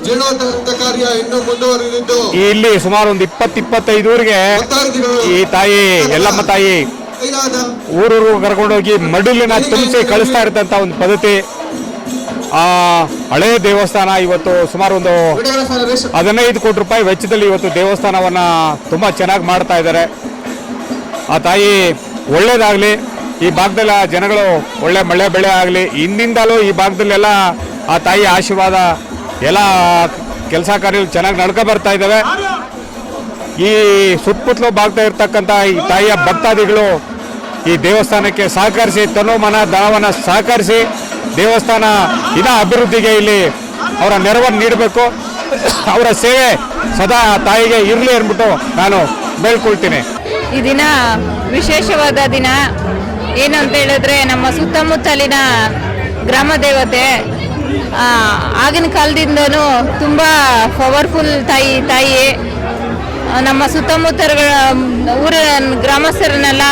ಜೀರ್ಣೋದ್ಧಾರ ಕಾರ್ಯ ಇನ್ನೂ ಮುಂದುವರಿದಿದ್ದು ಇಲ್ಲಿ ಸುಮಾರು ಒಂದು 20-25 ಊರಿಗೆ ಈ ತಾಯಿ ಎಲ್ಲಮ್ಮ ತಾಯಿ ಊರೂರು ಕರ್ಕೊಂಡೋಗಿ ಮಡಿಲಿನ ತುಂಬಿಸಿ ಕಳಿಸ್ತಾ ಇರ್ತಂಥ ಒಂದು ಪದ್ಧತಿ. ಆ ಹಳೆಯ ದೇವಸ್ಥಾನ ಇವತ್ತು ಸುಮಾರು ಒಂದು 15 ಕೋಟಿ ರೂಪಾಯಿ ವೆಚ್ಚದಲ್ಲಿ ಇವತ್ತು ದೇವಸ್ಥಾನವನ್ನು ತುಂಬ ಚೆನ್ನಾಗಿ ಮಾಡ್ತಾ ಇದ್ದಾರೆ. ಆ ತಾಯಿ ಒಳ್ಳೇದಾಗಲಿ, ಈ ಭಾಗದಲ್ಲ ಜನಗಳು ಒಳ್ಳೆ ಮಳೆ ಬೆಳೆ ಆಗಲಿ. ಹಿಂದಿಂದಲೂ ಈ ಭಾಗದಲ್ಲೆಲ್ಲ ಆ ತಾಯಿ ಆಶೀರ್ವಾದ ಎಲ್ಲ ಕೆಲಸ ಕಾರ್ಯಗಳು ಚೆನ್ನಾಗಿ ನಡ್ಕೊ ಬರ್ತಾ ಇದ್ದಾವೆ. ಈ ಸುತ್ತಮುತ್ತಲು ಭಾಗದ ಇರ್ತಕ್ಕಂಥ ಈ ತಾಯಿಯ ಭಕ್ತಾದಿಗಳು ಈ ದೇವಸ್ಥಾನಕ್ಕೆ ಸಹಕರಿಸಿ ತನು ಮನ ಧನವನ್ನು ಸಹಕರಿಸಿ ದೇವಸ್ಥಾನ ಇನ್ನ ಅಭಿವೃದ್ಧಿಗೆ ಇಲ್ಲಿ ಅವರ ನೆರವನ್ನು ನೀಡಬೇಕು. ಅವರ ಸೇವೆ ಸದಾ ತಾಯಿಗೆ ಇರಲಿ ಅಂದ್ಬಿಟ್ಟು ನಾನು ಬೇಳ್ಕೊಳ್ತೀನಿ. ಈ ದಿನ ವಿಶೇಷವಾದ ದಿನ. ಏನು ಅಂತ ಹೇಳಿದ್ರೆ ನಮ್ಮ ಸುತ್ತಮುತ್ತಲಿನ ಗ್ರಾಮ ದೇವತೆ ಆಗಿನ ಕಾಲದಿಂದನೂ ತುಂಬ ಪವರ್ಫುಲ್ ತಾಯಿ ನಮ್ಮ ಸುತ್ತಮುತ್ತ ಊರ ಗ್ರಾಮಸ್ಥರನ್ನೆಲ್ಲ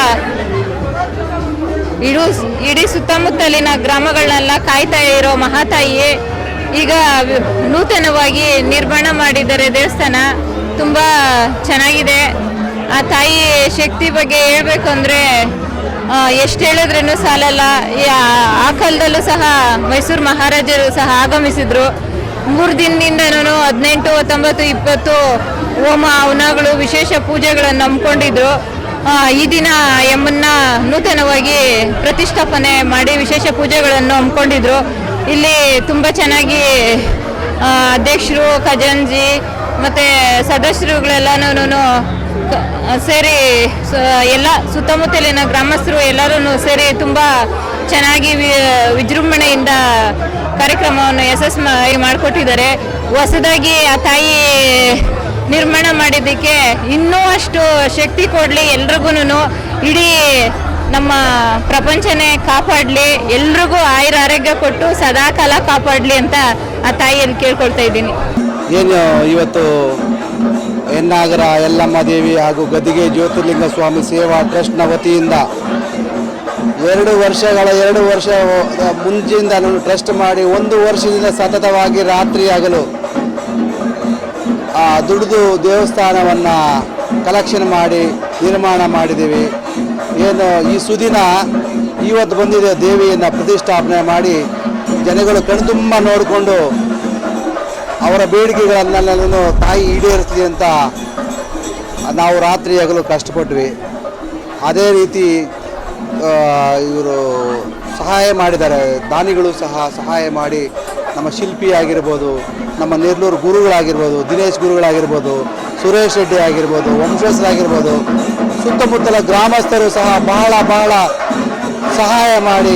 ಇಡೀ ಸುತ್ತಮುತ್ತಲಿನ ಗ್ರಾಮಗಳನ್ನೆಲ್ಲ ಕಾಯ್ತಾ ಇರೋ ಮಹಾತಾಯಿ ಈಗ ನೂತನವಾಗಿ ನಿರ್ಮಾಣ ಮಾಡಿದ್ದಾರೆ ದೇವಸ್ಥಾನ. ತುಂಬ ಚೆನ್ನಾಗಿದೆ. ಆ ತಾಯಿ ಶಕ್ತಿ ಬಗ್ಗೆ ಹೇಳಬೇಕು ಅಂದರೆ ಎಷ್ಟು ಹೇಳಿದ್ರೂ ಸಾಲಲ್ಲ. ಆ ಕಾಲದಲ್ಲೂ ಸಹ ಮೈಸೂರು ಮಹಾರಾಜರು ಸಹ ಆಗಮಿಸಿದ್ರು. 3 ದಿನದಿಂದನೂ 18, 19, 20 ಹೋಮ ಹವನಗಳು ವಿಶೇಷ ಪೂಜೆಗಳನ್ನು ನಂಬ್ಕೊಂಡಿದ್ರು. ಈ ದಿನ ಎಮ್ಮನ್ನ ನೂತನವಾಗಿ ಪ್ರತಿಷ್ಠಾಪನೆ ಮಾಡಿ ವಿಶೇಷ ಪೂಜೆಗಳನ್ನು ಹಮ್ಮಿಕೊಂಡಿದ್ರು. ಇಲ್ಲಿ ತುಂಬ ಚೆನ್ನಾಗಿ ಅಧ್ಯಕ್ಷರು, ಖಜಾಂಜಿ ಮತ್ತು ಸದಸ್ಯರುಗಳೆಲ್ಲನೂ ಸೇರಿ ಎಲ್ಲ ಸುತ್ತಮುತ್ತಲಿನ ಗ್ರಾಮಸ್ಥರು ಎಲ್ಲರೂ ಸೇರಿ ತುಂಬ ಚೆನ್ನಾಗಿ ವಿಜೃಂಭಣೆಯಿಂದ ಕಾರ್ಯಕ್ರಮವನ್ನು ಯಶಸ್ಸು ಮಾಡಿಕೊಟ್ಟಿದ್ದಾರೆ. ಹೊಸದಾಗಿ ಆ ತಾಯಿ ನಿರ್ಮಾಣ ಮಾಡಿದ್ದಕ್ಕೆ ಇನ್ನೂ ಅಷ್ಟು ಶಕ್ತಿ ಕೊಡಲಿ ಎಲ್ರಿಗೂ. ಇಡೀ ನಮ್ಮ ಪ್ರಪಂಚನೇ ಕಾಪಾಡಲಿ, ಎಲ್ರಿಗೂ ಆಯುರ ಆರೋಗ್ಯ ಕೊಟ್ಟು ಸದಾಕಾಲ ಕಾಪಾಡಲಿ ಅಂತ ಆ ತಾಯಿಯಲ್ಲಿ ಕೇಳ್ಕೊಳ್ತಾ ಇದ್ದೀನಿ. ಏನು ಇವತ್ತು ಹೆನ್ನಾಗರ ಯಲ್ಲಮ್ಮ ದೇವಿ ಹಾಗೂ ಗದಿಗೆ ಜ್ಯೋತಿರ್ಲಿಂಗ ಸ್ವಾಮಿ ಸೇವಾ ಟ್ರಸ್ಟ್ನ ವತಿಯಿಂದ 2 ವರ್ಷ ಮುಂಚೆಯಿಂದ ನಾನು ಟ್ರಸ್ಟ್ ಮಾಡಿ 1 ವರ್ಷದಿಂದ ಸತತವಾಗಿ ರಾತ್ರಿ ಹಗಲು ದುಡಿದು ದೇವಸ್ಥಾನವನ್ನು ಕಲೆಕ್ಷನ್ ಮಾಡಿ ನಿರ್ಮಾಣ ಮಾಡಿದ್ದೀವಿ. ಏನು ಈ ಸುದಿನ ಇವತ್ತು ಬಂದಿದೆ, ದೇವಿಯನ್ನು ಪ್ರತಿಷ್ಠಾಪನೆ ಮಾಡಿ ಜನಗಳು ಕಣ್ತುಂಬ ನೋಡಿಕೊಂಡು ಅವರ ಬೇಡಿಕೆಗಳನ್ನೆಲ್ಲೂ ತಾಯಿ ಈಡೇರಿಸ್ಲಿ ಅಂತ ನಾವು ರಾತ್ರಿ ಹಗಲು ಕಷ್ಟಪಟ್ವಿ. ಅದೇ ರೀತಿ ಇವರು ಸಹಾಯ ಮಾಡಿದ್ದಾರೆ, ದಾನಿಗಳು ಸಹ ಸಹಾಯ ಮಾಡಿ ನಮ್ಮ ಶಿಲ್ಪಿ ಆಗಿರ್ಬೋದು, ನಮ್ಮ ನೆರ್ಲೂರು ಗುರುಗಳಾಗಿರ್ಬೋದು, ದಿನೇಶ್ ಗುರುಗಳಾಗಿರ್ಬೋದು, ಸುರೇಶ್ ರೆಡ್ಡಿ ಆಗಿರ್ಬೋದು, ವಂಶಸ್ಥರಾಗಿರ್ಬೋದು, ಸುತ್ತಮುತ್ತಲ ಗ್ರಾಮಸ್ಥರು ಸಹ ಬಹಳ ಸಹಾಯ ಮಾಡಿ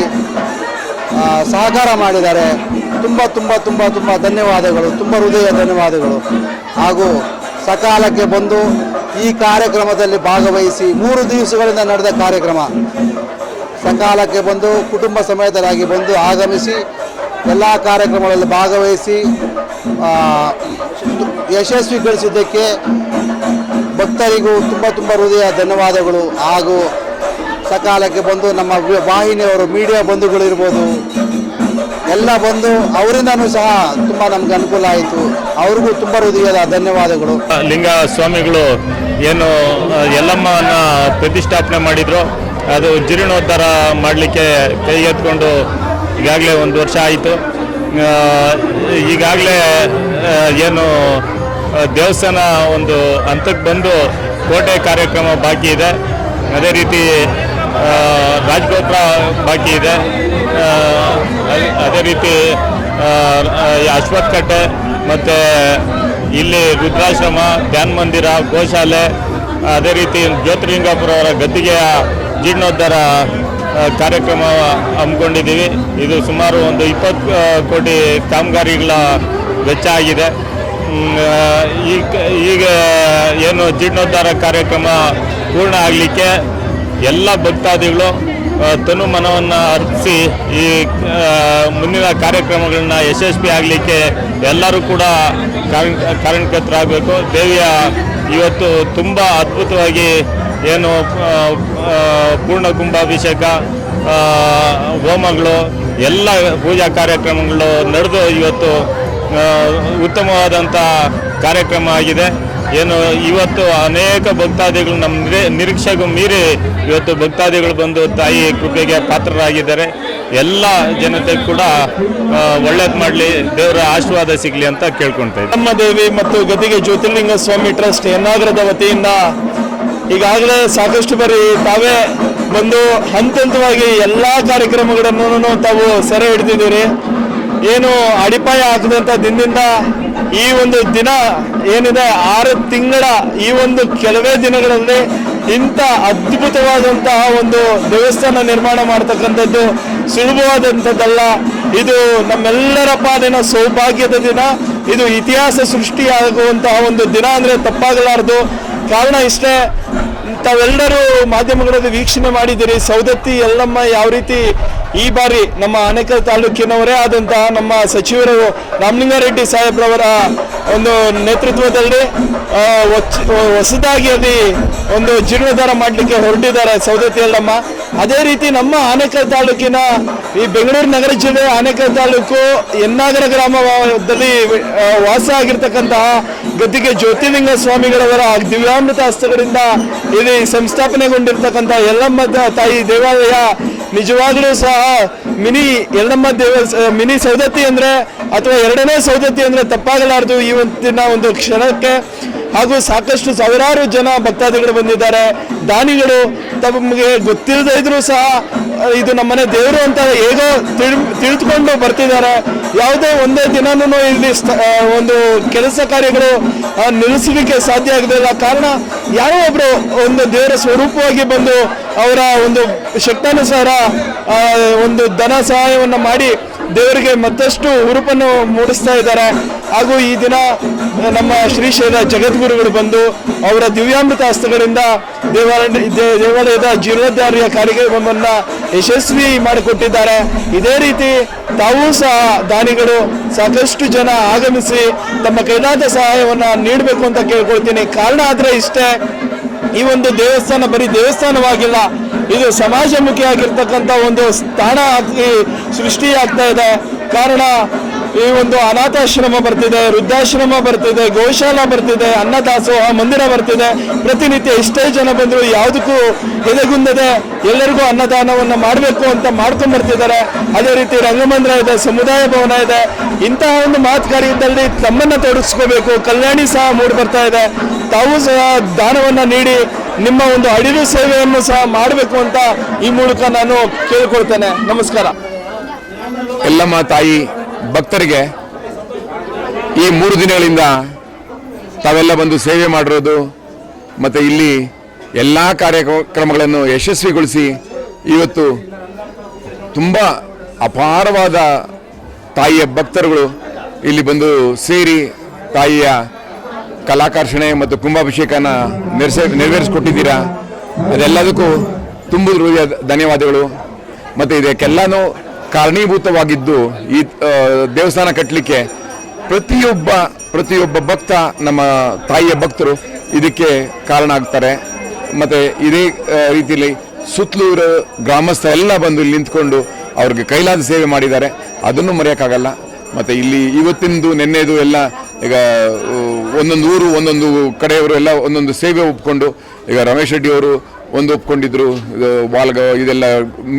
ಸಹಕಾರ ಮಾಡಿದ್ದಾರೆ. ತುಂಬ ಧನ್ಯವಾದಗಳು, ತುಂಬ ಹೃದಯ ಧನ್ಯವಾದಗಳು. ಹಾಗೂ ಸಕಾಲಕ್ಕೆ ಬಂದು ಈ ಕಾರ್ಯಕ್ರಮದಲ್ಲಿ ಭಾಗವಹಿಸಿ 3 ದಿವಸಗಳಿಂದ ನಡೆದ ಕಾರ್ಯಕ್ರಮ ಸಕಾಲಕ್ಕೆ ಬಂದು ಕುಟುಂಬ ಸಮೇತರಾಗಿ ಬಂದು ಆಗಮಿಸಿ ಎಲ್ಲ ಕಾರ್ಯಕ್ರಮಗಳಲ್ಲಿ ಭಾಗವಹಿಸಿ ಯಶಸ್ವಿಗೊಳಿಸಿದ್ದಕ್ಕೆ ಭಕ್ತರಿಗೂ ತುಂಬ ಹೃದಯ ಧನ್ಯವಾದಗಳು. ಹಾಗೂ ಸಕಾಲಕ್ಕೆ ಬಂದು ನಮ್ಮ ವಾಹಿನಿಯವರು, ಮೀಡಿಯಾ ಬಂಧುಗಳಿರ್ಬೋದು, ಎಲ್ಲ ಬಂದು ಅವರಿಂದನೂ ಸಹ ತುಂಬ ನಮ್ಗೆ ಅನುಕೂಲ ಆಯಿತು. ಅವ್ರಿಗೂ ತುಂಬ ಹೃದಯದ ಧನ್ಯವಾದಗಳು. ಲಿಂಗ ಸ್ವಾಮಿಗಳು ಏನು ಯಲ್ಲಮ್ಮನ ಪ್ರತಿಷ್ಠಾಪನೆ ಮಾಡಿದ್ರು, ಅದು ಜೀರ್ಣೋದ್ಧಾರ ಮಾಡಲಿಕ್ಕೆ ಕೈಗೆತ್ಕೊಂಡು ಈಗಾಗಲೇ 1 ವರ್ಷ ಆಯಿತು. ಈಗಾಗಲೇ ಏನು ದೇವಸ್ಥಾನ ಒಂದು ಹಂತಕ್ಕೆ ಬಂದು ಕೋಟೆ ಕಾರ್ಯಕ್ರಮ ಬಾಕಿ ಇದೆ. ಅದೇ ರೀತಿ ರಾಜಗೋಪುರ ಬಾಕಿ ಇದೆ. ಅದೇ ರೀತಿ ಅಶ್ವತ್ಥಕಟ್ಟೆ ಮತ್ತು ಇಲ್ಲಿ ರುದ್ರಾಶ್ರಮ, ಧ್ಯಾನ ಮಂದಿರ, ಗೋಶಾಲೆ, ಅದೇ ರೀತಿ ಜ್ಯೋತಿರ್ಲಿಂಗಪುರ ಅವರ ಗದ್ದಿಗೆಯ ಜೀರ್ಣೋದ್ಧಾರ ಕಾರ್ಯಕ್ರಮ ಹಮ್ಮಿಕೊಂಡಿದ್ದೀವಿ. ಇದು ಸುಮಾರು ಒಂದು 20 ಕೋಟಿ ಕಾಮಗಾರಿಗಳ ವೆಚ್ಚ ಆಗಿದೆ. ಈಗ ಏನು ಜೀರ್ಣೋದ್ಧಾರ ಕಾರ್ಯಕ್ರಮ ಪೂರ್ಣ ಆಗಲಿಕ್ಕೆ ಎಲ್ಲ ಭಕ್ತಾದಿಗಳು ತನು ಮನವನ್ನು ಅರ್ಪಿಸಿ ಈ ಮುಂದಿನ ಕಾರ್ಯಕ್ರಮಗಳನ್ನ ಯಶಸ್ವಿ ಆಗಲಿಕ್ಕೆ ಎಲ್ಲರೂ ಕೂಡ ಕಾರಣಕರ್ತರಾಗಬೇಕು. ದೇವಿಯ ಇವತ್ತು ತುಂಬ ಅದ್ಭುತವಾಗಿ ಏನು ಪೂರ್ಣ ಕುಂಭಾಭಿಷೇಕ ಹೋಮಗಳು ಎಲ್ಲ ಪೂಜಾ ಕಾರ್ಯಕ್ರಮಗಳು ನಡೆದು ಇವತ್ತು ಉತ್ತಮವಾದಂಥ ಕಾರ್ಯಕ್ರಮ ಆಗಿದೆ. ಏನು ಇವತ್ತು ಅನೇಕ ಭಕ್ತಾದಿಗಳು ನಮ್ಮ ನಿರೀಕ್ಷೆಗೂ ಮೀರಿ ಇವತ್ತು ಭಕ್ತಾದಿಗಳು ಬಂದು ತಾಯಿ ಕೃಪೆಗೆ ಪಾತ್ರರಾಗಿದ್ದಾರೆ. ಎಲ್ಲ ಜನತೆ ಕೂಡ ಒಳ್ಳೇದು ಮಾಡಲಿ, ದೇವರ ಆಶೀರ್ವಾದ ಸಿಗಲಿ ಅಂತ ಕೇಳ್ಕೊಳ್ತಾ ಇದ್ದೀವಿ. ನಮ್ಮ ದೇವಿ ಮತ್ತು ಗದಿಗೆ ಜ್ಯೋತಿರ್ಲಿಂಗ ಸ್ವಾಮಿ ಟ್ರಸ್ಟ್ ಯನ್ನಾಗರದ ವತಿಯಿಂದ ಈಗಾಗಲೇ ಸಾಕಷ್ಟು ಬಾರಿ ತಾವೇ ಬಂದು ಹಂತವಾಗಿ ಎಲ್ಲ ಕಾರ್ಯಕ್ರಮಗಳನ್ನು ತಾವು ಸೆರೆ ಹಿಡಿದಿದ್ದೀರಿ. ಏನು ಅಡಿಪಾಯ ಹಾಕಿದಂಥ ದಿನದಿಂದ ಈ ಒಂದು ದಿನ ಏನಿದೆ 6 ತಿಂಗಳ ಈ ಒಂದು ಕೆಲವೇ ದಿನಗಳಲ್ಲಿ ಇಂಥ ಅದ್ಭುತವಾದಂತಹ ಒಂದು ದೇವಸ್ಥಾನ ನಿರ್ಮಾಣ ಮಾಡ್ತಕ್ಕಂಥದ್ದು ಸುಲಭವಾದಂಥದ್ದಲ್ಲ. ಇದು ನಮ್ಮೆಲ್ಲರ ಪಾಲಿನ ಸೌಭಾಗ್ಯದ ದಿನ. ಇದು ಇತಿಹಾಸ ಸೃಷ್ಟಿಯಾಗುವಂತಹ ಒಂದು ದಿನ ಅಂದರೆ ತಪ್ಪಾಗಲಾರದು. ಕಾರಣ ಇಷ್ಟೇ, ತಾವೆಲ್ಲರೂ ಮಾಧ್ಯಮಗಳಲ್ಲಿ ವೀಕ್ಷಣೆ ಮಾಡಿದ್ದೀರಿ. ಸೌದತ್ತಿ ಯಲ್ಲಮ್ಮ ಯಾವ ರೀತಿ ಈ ಬಾರಿ ನಮ್ಮ ಆನೇಕಲ್ ತಾಲೂಕಿನವರೇ ಆದಂತಹ ನಮ್ಮ ಸಚಿವರು ರಾಮಲಿಂಗಾರೆಡ್ಡಿ ಸಾಹೇಬ್ರವರ ಒಂದು ನೇತೃತ್ವದಲ್ಲಿ ಹೊಸದಾಗಿ ಅಲ್ಲಿ ಒಂದು ಜೀರ್ಣೋದ್ಧಾರ ಮಾಡಲಿಕ್ಕೆ ಹೊರಟಿದ್ದಾರೆ ಸೌದತ್ತಿ ಯಲ್ಲಮ್ಮ. ಅದೇ ರೀತಿ ನಮ್ಮ ಆನೇಕಲ್ ತಾಲೂಕಿನ ಈ ಬೆಂಗಳೂರು ನಗರ ಜಿಲ್ಲೆ ಆನೇಕಲ್ ತಾಲೂಕು ಯನ್ನಾಗರ ಗ್ರಾಮದಲ್ಲಿ ವಾಸ ಆಗಿರ್ತಕ್ಕಂತಹ ಗದ್ದಿಗೆ ಜ್ಯೋತಿರ್ಲಿಂಗ ಸ್ವಾಮಿಗಳವರ ದಿವ್ಯಾಮೃತ ಹಸ್ತಗಳಿಂದ ಇಲ್ಲಿ ಸಂಸ್ಥಾಪನೆಗೊಂಡಿರ್ತಕ್ಕಂಥ ಯಲ್ಲಮ್ಮ ತಾಯಿ ದೇವಾಲಯ ನಿಜವಾಗ್ಲೂ ಸಹ ಮಿನಿ ಸೌದತ್ತಿ ಅಂದರೆ ಅಥವಾ ಎರಡನೇ ಸೌದತ್ತಿ ಅಂದರೆ ತಪ್ಪಾಗಲಾರದು ಇವತ್ತಿನ ಒಂದು ಕ್ಷಣಕ್ಕೆ. ಹಾಗೂ ಸಾಕಷ್ಟು ಸಾವಿರಾರು ಜನ ಭಕ್ತಾದಿಗಳು ಬಂದಿದ್ದಾರೆ. ದಾನಿಗಳು ತಮಗೆ ಗೊತ್ತಿಲ್ಲದೇ ಇದ್ರೂ ಸಹ ಇದು ನಮ್ಮನೆ ದೇವರು ಅಂತ ಹೇಗೋ ತಿಳಿದುಕೊಂಡು ಬರ್ತಿದ್ದಾರೆ. ಯಾವುದೇ ಒಂದೇ ದಿನನೂ ಇಲ್ಲಿ ಒಂದು ಕೆಲಸ ಕಾರ್ಯಗಳು ನಿಲ್ಲಿಸಲಿಕ್ಕೆ ಸಾಧ್ಯ ಆಗಲಿಲ್ಲ. ಕಾರಣ ಯಾರೋ ಒಬ್ಬರು ಒಂದು ದೇವರ ಸ್ವರೂಪವಾಗಿ ಬಂದು ಅವರ ಒಂದು ಶಕ್ತಾನುಸಾರ ಒಂದು ಧನ ಸಹಾಯವನ್ನು ಮಾಡಿ ದೇವರಿಗೆ ಮತ್ತಷ್ಟು ಹುರುಪನ್ನು ಮೂಡಿಸ್ತಾ ಇದ್ದಾರೆ. ಹಾಗೂ ಈ ದಿನ ನಮ್ಮ ಶ್ರೀಶೈಲ ಜಗದ್ಗುರುಗಳು ಬಂದು ಅವರ ದಿವ್ಯಾಮೃತ ಹಸ್ತಗಳಿಂದ ದೇವಾಲಯದ ಜೀರ್ಣೋದ್ಧಾರ ಕಾರ್ಯಕ್ರಮವನ್ನು ಯಶಸ್ವಿ ಮಾಡಿಕೊಟ್ಟಿದ್ದಾರೆ. ಇದೇ ರೀತಿ ತಾವೂ ಸಹ ದಾನಿಗಳು ಸಾಕಷ್ಟು ಜನ ಆಗಮಿಸಿ ತಮ್ಮ ಕೈಲಾದ ಸಹಾಯವನ್ನು ನೀಡಬೇಕು ಅಂತ ಕೇಳ್ಕೊಳ್ತೀನಿ. ಕಾರಣ ಆದರೆ ಇಷ್ಟೇ, ಈ ಒಂದು ದೇವಸ್ಥಾನ ಬರೀ ದೇವಸ್ಥಾನವಾಗಿಲ್ಲ, ಇದು ಸಮಾಜಮುಖಿಯಾಗಿರ್ತಕ್ಕಂಥ ಒಂದು ಸ್ಥಾನ ಸೃಷ್ಟಿಯಾಗ್ತಾ ಇದೆ. ಕಾರಣ ಈ ಒಂದು ಅನಾಥಾಶ್ರಮ ಬರ್ತಿದೆ, ವೃದ್ಧಾಶ್ರಮ ಬರ್ತಿದೆ, ಗೋಶಾಲಾ ಬರ್ತಿದೆ, ಅನ್ನದಾಸೋಹ ಮಂದಿರ ಬರ್ತಿದೆ. ಪ್ರತಿನಿತ್ಯ ಎಷ್ಟೇ ಜನ ಬಂದರೂ ಯಾವುದಕ್ಕೂ ಎದೆಗುಂದದೆ ಎಲ್ಲರಿಗೂ ಅನ್ನದಾನವನ್ನು ಮಾಡಬೇಕು ಅಂತ ಮಾಡ್ಕೊಂಡು ಬರ್ತಿದ್ದಾರೆ. ಅದೇ ರೀತಿ ರಂಗಮಂದಿರ ಇದೆ, ಸಮುದಾಯ ಭವನ ಇದೆ. ಇಂತಹ ಒಂದು ಮಹತ್ ಕಾರ್ಯದಲ್ಲಿ ತಮ್ಮನ್ನು ತೊಡಗಿಸ್ಕೋಬೇಕು. ಕಲ್ಯಾಣಿ ಸಹ ಮೂಡಿ ಬರ್ತಾ ಇದೆ. ತಾವು ಸಹ ದಾನವನ್ನು ನೀಡಿ ನಿಮ್ಮ ಒಂದು ಅಡಿಲು ಸೇವೆಯನ್ನು ಸಹ ಮಾಡಬೇಕು ಅಂತ ಈ ಮೂಲಕ ನಾನು ಕೇಳಿಕೊಳ್ತೇನೆ. ನಮಸ್ಕಾರ. ಯಲ್ಲಮ್ಮ ತಾಯಿ ಭಕ್ತರಿಗೆ ಈ 3 ದಿನಗಳಿಂದ ತಾವೆಲ್ಲ ಬಂದು ಸೇವೆ ಮಾಡಿರೋದು ಮತ್ತು ಇಲ್ಲಿ ಎಲ್ಲ ಕಾರ್ಯಕ್ರಮಗಳನ್ನು ಯಶಸ್ವಿಗೊಳಿಸಿ ಇವತ್ತು ತುಂಬ ಅಪಾರವಾದ ತಾಯಿಯ ಭಕ್ತರುಗಳು ಇಲ್ಲಿ ಬಂದು ಸೇರಿ ತಾಯಿಯ ಕಲಾಕರ್ಷಣೆ ಮತ್ತು ಕುಂಭಾಭಿಷೇಕನ ನೆರವೇರಿಸಿಕೊಟ್ಟಿದ್ದೀರಾ. ಅದೆಲ್ಲದಕ್ಕೂ ತುಂಬ ಹೃದಯ ಧನ್ಯವಾದಗಳು. ಮತ್ತು ಇದಕ್ಕೆಲ್ಲನೂ ಕಾರಣೀಭೂತವಾಗಿದ್ದು ಈ ದೇವಸ್ಥಾನ ಕಟ್ಟಲಿಕ್ಕೆ ಪ್ರತಿಯೊಬ್ಬ ಭಕ್ತ, ನಮ್ಮ ತಾಯಿಯ ಭಕ್ತರು ಇದಕ್ಕೆ ಕಾರಣ ಆಗ್ತಾರೆ. ಮತ್ತು ಇದೇ ರೀತಿಯಲ್ಲಿ ಸುತ್ತಲೂರು ಗ್ರಾಮಸ್ಥ ಎಲ್ಲ ಬಂದು ಇಲ್ಲಿ ನಿಂತ್ಕೊಂಡು ಅವ್ರಿಗೆ ಕೈಲಾದ ಸೇವೆ ಮಾಡಿದ್ದಾರೆ. ಅದನ್ನು ಮರೆಯೋಕ್ಕಾಗಲ್ಲ. ಮತ್ತು ಇಲ್ಲಿ ಇವತ್ತಿಂದು ನೆನ್ನೆದು ಎಲ್ಲ ಈಗ ಒಂದೊಂದು ಊರು ಒಂದೊಂದು ಕಡೆಯವರು ಎಲ್ಲ ಒಂದೊಂದು ಸೇವೆ ಒಪ್ಕೊಂಡು, ಈಗ ರಮೇಶ್ ರೆಡ್ಡಿ ಅವರು ಒಂದು ಒಪ್ಕೊಂಡಿದ್ರು, ವಾಲ್ಗ ಇದೆಲ್ಲ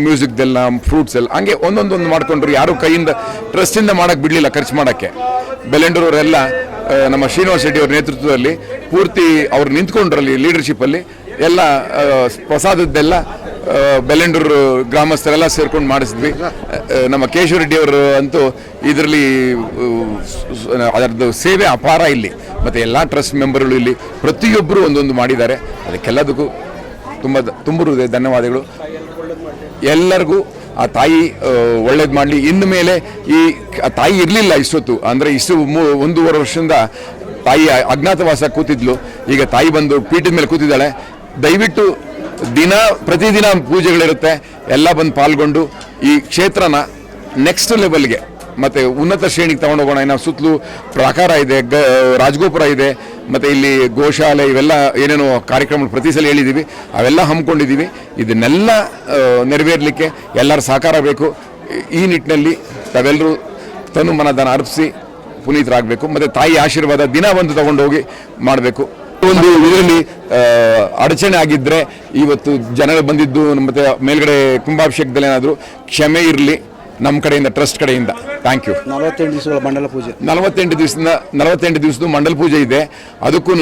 ಮ್ಯೂಸಿಕ್ದೆಲ್ಲ ಫ್ರೂಟ್ಸ್ ಎಲ್ಲ ಹಂಗೆ ಒಂದೊಂದೊಂದು ಮಾಡ್ಕೊಂಡ್ರು. ಯಾರು ಕೈಯಿಂದ ಟ್ರಸ್ಟಿಂದ ಮಾಡೋಕ್ಕೆ ಬಿಡಲಿಲ್ಲ ಖರ್ಚು ಮಾಡೋಕ್ಕೆ. ಬೆಲೆಂಡೂರವರೆಲ್ಲ ನಮ್ಮ ಶ್ರೀನಿವಾಸ್ ರೆಡ್ಡಿ ಅವ್ರ ನೇತೃತ್ವದಲ್ಲಿ ಪೂರ್ತಿ ಅವ್ರು ನಿಂತ್ಕೊಂಡ್ರಲ್ಲಿ ಲೀಡರ್ಶಿಪ್ಪಲ್ಲಿ ಎಲ್ಲ ಪ್ರಸಾದದ್ದೆಲ್ಲ ಬೆಲೆಂಡೂರು ಗ್ರಾಮಸ್ಥರೆಲ್ಲ ಸೇರ್ಕೊಂಡು ಮಾಡಿಸಿದ್ವಿ. ನಮ್ಮ ಕೇಶವ ರೆಡ್ಡಿ ಅವರು ಅಂತೂ ಇದರಲ್ಲಿ ಅದರದ್ದು ಸೇವೆ ಅಪಾರ ಇಲ್ಲಿ. ಮತ್ತು ಎಲ್ಲ ಟ್ರಸ್ಟ್ ಮೆಂಬರ್ಗಳು ಇಲ್ಲಿ ಪ್ರತಿಯೊಬ್ಬರು ಒಂದೊಂದು ಮಾಡಿದ್ದಾರೆ. ಅದಕ್ಕೆಲ್ಲದಕ್ಕೂ ತುಂಬ ಹೃದಯ ಧನ್ಯವಾದಗಳು. ಎಲ್ಲರಿಗೂ ಆ ತಾಯಿ ಒಳ್ಳೇದು ಮಾಡಲಿ. ಇನ್ನು ಮೇಲೆ ಈ ತಾಯಿ ಇರಲಿಲ್ಲ ಇಷ್ಟೊತ್ತು, ಅಂದರೆ ಇಷ್ಟು 1.5 ವರ್ಷದಿಂದ ತಾಯಿ ಅಜ್ಞಾತವಾಸ ಕೂತಿದ್ಲು. ಈಗ ತಾಯಿ ಬಂದು ಪೀಠದ ಮೇಲೆ ಕೂತಿದ್ದಾಳೆ. ದಯವಿಟ್ಟು ಪ್ರತಿದಿನ ಪೂಜೆಗಳಿರುತ್ತೆ. ಎಲ್ಲ ಬಂದು ಪಾಲ್ಗೊಂಡು ಈ ಕ್ಷೇತ್ರನ ನೆಕ್ಸ್ಟ್ ಲೆವೆಲ್ಗೆ ಮತ್ತು ಉನ್ನತ ಶ್ರೇಣಿಗೆ ತಗೊಂಡೋಗೋಣ. ನಾವು ಸುತ್ತಲೂ ಪ್ರಾಕಾರ ಇದೆ, ರಾಜಗೋಪುರ ಇದೆ, ಮತ್ತು ಇಲ್ಲಿ ಗೋಶಾಲೆ, ಇವೆಲ್ಲ ಏನೇನೋ ಕಾರ್ಯಕ್ರಮಗಳು ಪ್ರತಿ ಸಲ ಹೇಳಿದ್ದೀವಿ, ಅವೆಲ್ಲ ಹಮ್ಮಿಕೊಂಡಿದ್ದೀವಿ. ಇದನ್ನೆಲ್ಲ ನೆರವೇರಲಿಕ್ಕೆ ಎಲ್ಲರ ಸಹಕಾರ ಬೇಕು. ಈ ನಿಟ್ಟಿನಲ್ಲಿ ತಾವೆಲ್ಲರೂ ತನು ಮನಧನ ಅರ್ಪಿಸಿ ಪುನೀತರಾಗಬೇಕು. ಮತ್ತು ತಾಯಿ ಆಶೀರ್ವಾದ ದಿನ ಒಂದು ತಗೊಂಡೋಗಿ ಮಾಡಬೇಕು. ಒಂದು ಇದರಲ್ಲಿ ಅಡಚಣೆ ಆಗಿದ್ದರೆ ಇವತ್ತು ಜನರು ಬಂದಿದ್ದು ಮತ್ತು ಮೇಲ್ಗಡೆ ಕುಂಭಾಭಿಷೇಕದಲ್ಲಿ ಏನಾದರೂ ಕ್ಷಮೆ ಇರಲಿ ನಮ್ಮ ಕಡೆಯಿಂದ, ಟ್ರಸ್ಟ್ ಕಡೆಯಿಂದ. Thank you. 48 ದಿವಸಗಳ ಮಂಡಲ ಪೂಜೆ, 48 ದಿವಸದ ಮಂಡಲ ಪೂಜೆ ಇದೆ. ಅದಕ್ಕೂ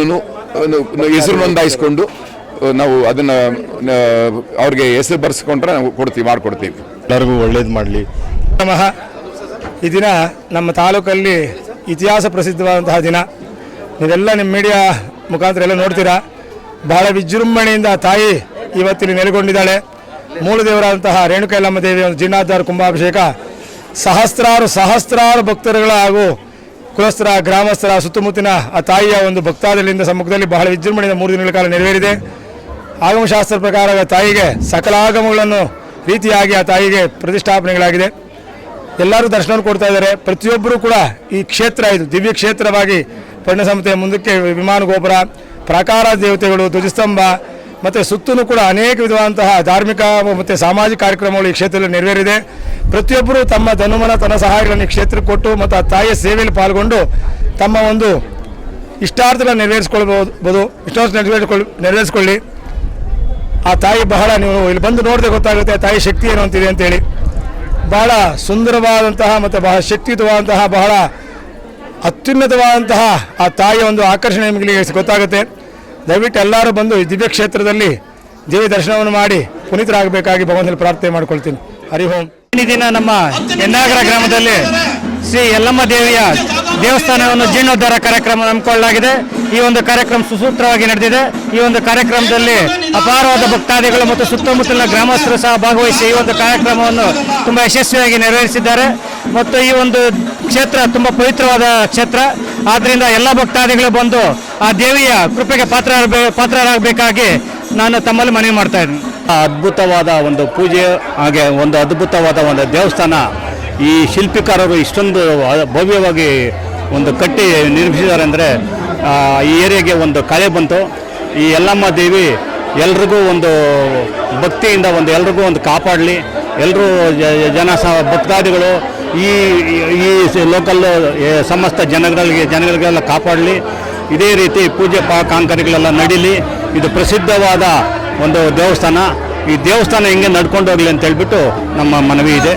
ಹೆಸರು ನೋಂದಾಯಿಸ್ಕೊಂಡು ನಾವು ಅದನ್ನು ಅವ್ರಿಗೆ ಹೆಸರು ಬರೆಸ್ಕೊಂಡ್ರೆ ನಾವು ಮಾಡಿಕೊಡ್ತೀವಿ. ಎಲ್ಲರಿಗೂ ಒಳ್ಳೇದು ಮಾಡಲಿ. ನಮಃ. ಈ ದಿನ ನಮ್ಮ ತಾಲೂಕಲ್ಲಿ ಇತಿಹಾಸ ಪ್ರಸಿದ್ಧವಾದಂತಹ ದಿನ. ನೀವೆಲ್ಲ ನಿಮ್ಮ ಮೀಡಿಯಾ ಮುಖಾಂತರ ಎಲ್ಲ ನೋಡ್ತೀರಾ. ಬಹಳ ವಿಜೃಂಭಣೆಯಿಂದ ತಾಯಿ ಇವತ್ತಿನ ನೆಲೆಗೊಂಡಿದ್ದಾಳೆ. ಮೂಲ ದೇವರಾದಂತಹ ರೇಣುಕಾ ಯಲ್ಲಮ್ಮ ದೇವಿಯ ಒಂದು ಜೀರ್ಣೋದ್ಧಾರ ಕುಂಭಾಭಿಷೇಕ ಸಹಸ್ರಾರು ಭಕ್ತರುಗಳ ಹಾಗೂ ಕುಲಸ್ಥರ, ಗ್ರಾಮಸ್ಥರ, ಸುತ್ತಮುತ್ತಿನ ಆ ತಾಯಿಯ ಒಂದು ಭಕ್ತಾದಿಗಳಿಂದ ಸಮ್ಮುಖದಲ್ಲಿ ಬಹಳ ವಿಜೃಂಭಣೆಯಿಂದ 3 ದಿನಗಳ ಕಾಲ ನೆರವೇರಿದೆ. ಆಗಮಶಾಸ್ತ್ರ ಪ್ರಕಾರ ತಾಯಿಗೆ ಸಕಲ ಆಗಮಗಳನ್ನು ರೀತಿಯಾಗಿ ಆ ತಾಯಿಗೆ ಪ್ರತಿಷ್ಠಾಪನೆಗಳಾಗಿದೆ. ಎಲ್ಲರೂ ದರ್ಶನ ಕೊಡ್ತಾ ಇದ್ದಾರೆ. ಪ್ರತಿಯೊಬ್ಬರೂ ಕೂಡ ಈ ಕ್ಷೇತ್ರ, ಇದು ದಿವ್ಯ ಕ್ಷೇತ್ರವಾಗಿ ಪರ್ಣಸಂಹಿತೆಯ ಮುಂದಕ್ಕೆ ವಿಮಾನ ಗೋಪುರ, ಪ್ರಾಕಾರ ದೇವತೆಗಳು, ಧ್ವಜಸ್ತಂಭ ಮತ್ತು ಸುತ್ತಲೂ ಕೂಡ ಅನೇಕ ವಿಧವಾದಂತಹ ಧಾರ್ಮಿಕ ಮತ್ತು ಸಾಮಾಜಿಕ ಕಾರ್ಯಕ್ರಮಗಳು ಈ ಕ್ಷೇತ್ರದಲ್ಲಿ ನೆರವೇರಿದೆ. ಪ್ರತಿಯೊಬ್ಬರು ತಮ್ಮ ಧನುಮನ ತನ್ನ ಸಹಾಯಗಳನ್ನು ಈ ಕ್ಷೇತ್ರಕ್ಕೆ ಕೊಟ್ಟು ಮತ್ತು ಆ ತಾಯಿಯ ಸೇವೆಯಲ್ಲಿ ಪಾಲ್ಗೊಂಡು ತಮ್ಮ ಒಂದು ಇಷ್ಟಾರ್ಥಗಳನ್ನು ನೆರವೇರಿಸ್ಕೊಳ್ಬೋದು. ನೆರವೇರಿಸ್ಕೊಳ್ಳಿ. ಆ ತಾಯಿ ಬಹಳ, ನೀವು ಇಲ್ಲಿ ಬಂದು ನೋಡಿದ್ರೆ ಗೊತ್ತಾಗುತ್ತೆ ಆ ತಾಯಿ ಶಕ್ತಿ ಏನು ಅಂತಿದೆ ಅಂತೇಳಿ. ಬಹಳ ಸುಂದರವಾದಂತಹ ಮತ್ತು ಬಹಳ ಶಕ್ತಿಯುತವಾದಂತಹ, ಬಹಳ ಅತ್ಯುನ್ನತವಾದಂತಹ ಆ ತಾಯಿಯ ಒಂದು ಆಕರ್ಷಣೆ ನಿಮಗೆ ಗೊತ್ತಾಗುತ್ತೆ. ದಯವಿಟ್ಟು ಎಲ್ಲರೂ ಬಂದು ಈ ದಿವ್ಯ ಕ್ಷೇತ್ರದಲ್ಲಿ ದೇವಿ ದರ್ಶನವನ್ನು ಮಾಡಿ ಪುನೀತರಾಗಬೇಕಾಗಿ ಭಗವಂತನಲ್ಲಿ ಪ್ರಾರ್ಥನೆ ಮಾಡ್ಕೊಳ್ತೀನಿ. ಹರಿ ಓಂ. ಈ ದಿನ ನಮ್ಮ ಹೆನ್ನಾಗರ ಗ್ರಾಮದಲ್ಲಿ ಶ್ರೀ ಯಲ್ಲಮ್ಮ ದೇವಿಯ ದೇವಸ್ಥಾನವನ್ನು ಜೀರ್ಣೋದ್ಧಾರ ಕಾರ್ಯಕ್ರಮ ಹಮ್ಮಿಕೊಳ್ಳಲಾಗಿದೆ. ಈ ಒಂದು ಕಾರ್ಯಕ್ರಮ ಸುಸೂತ್ರವಾಗಿ ನಡೆದಿದೆ. ಈ ಒಂದು ಕಾರ್ಯಕ್ರಮದಲ್ಲಿ ಅಪಾರವಾದ ಭಕ್ತಾದಿಗಳು ಮತ್ತು ಸುತ್ತಮುತ್ತಲಿನ ಗ್ರಾಮಸ್ಥರು ಸಹ ಭಾಗವಹಿಸಿ ಈ ಒಂದು ಕಾರ್ಯಕ್ರಮವನ್ನು ತುಂಬ ಯಶಸ್ವಿಯಾಗಿ ನೆರವೇರಿಸಿದ್ದಾರೆ. ಮತ್ತು ಈ ಒಂದು ಕ್ಷೇತ್ರ ತುಂಬ ಪವಿತ್ರವಾದ ಕ್ಷೇತ್ರ. ಆದ್ದರಿಂದ ಎಲ್ಲ ಭಕ್ತಾದಿಗಳು ಬಂದು ಆ ದೇವಿಯ ಕೃಪೆಗೆ ಪಾತ್ರರಾಗಬೇಕಾಗಿ ನಾನು ತಮ್ಮಲ್ಲಿ ಮನವಿ ಮಾಡ್ತಾ ಇದ್ದೀನಿ. ಅದ್ಭುತವಾದ ಒಂದು ಪೂಜೆ, ಹಾಗೆ ಒಂದು ಅದ್ಭುತವಾದ ಒಂದು ದೇವಸ್ಥಾನ. ಈ ಶಿಲ್ಪಿಕಾರರು ಇಷ್ಟೊಂದು ಭವ್ಯವಾಗಿ ಒಂದು ಕಟ್ಟಿ ನಿರ್ಮಿಸಿದ್ದಾರೆ ಅಂದರೆ ಈ ಏರಿಯಾಗೆ ಒಂದು ಕಳೆ ಬಂತು. ಈ ಯಲ್ಲಮ್ಮ ದೇವಿ ಎಲ್ರಿಗೂ ಒಂದು ಭಕ್ತಿಯಿಂದ ಎಲ್ರಿಗೂ ಒಂದು ಕಾಪಾಡಲಿ. ಎಲ್ಲರೂ ಭಕ್ತಾದಿಗಳು ಈ ಲೋಕಲ್ ಸಮಸ್ತ ಜನಗಳಿಗೆಲ್ಲ ಕಾಪಾಡಲಿ. ಇದೇ ರೀತಿ ಪೂಜೆ ಕಾಂಕರ್ಯಗಳೆಲ್ಲ ನಡೀಲಿ. ಇದು ಪ್ರಸಿದ್ಧವಾದ ಒಂದು ದೇವಸ್ಥಾನ. ಈ ದೇವಸ್ಥಾನ ಹೆಂಗೆ ನಡ್ಕೊಂಡು ಹೋಗಲಿ ಅಂತ ಹೇಳ್ಬಿಟ್ಟು ನಮ್ಮ ಮನವಿ ಇದೆ.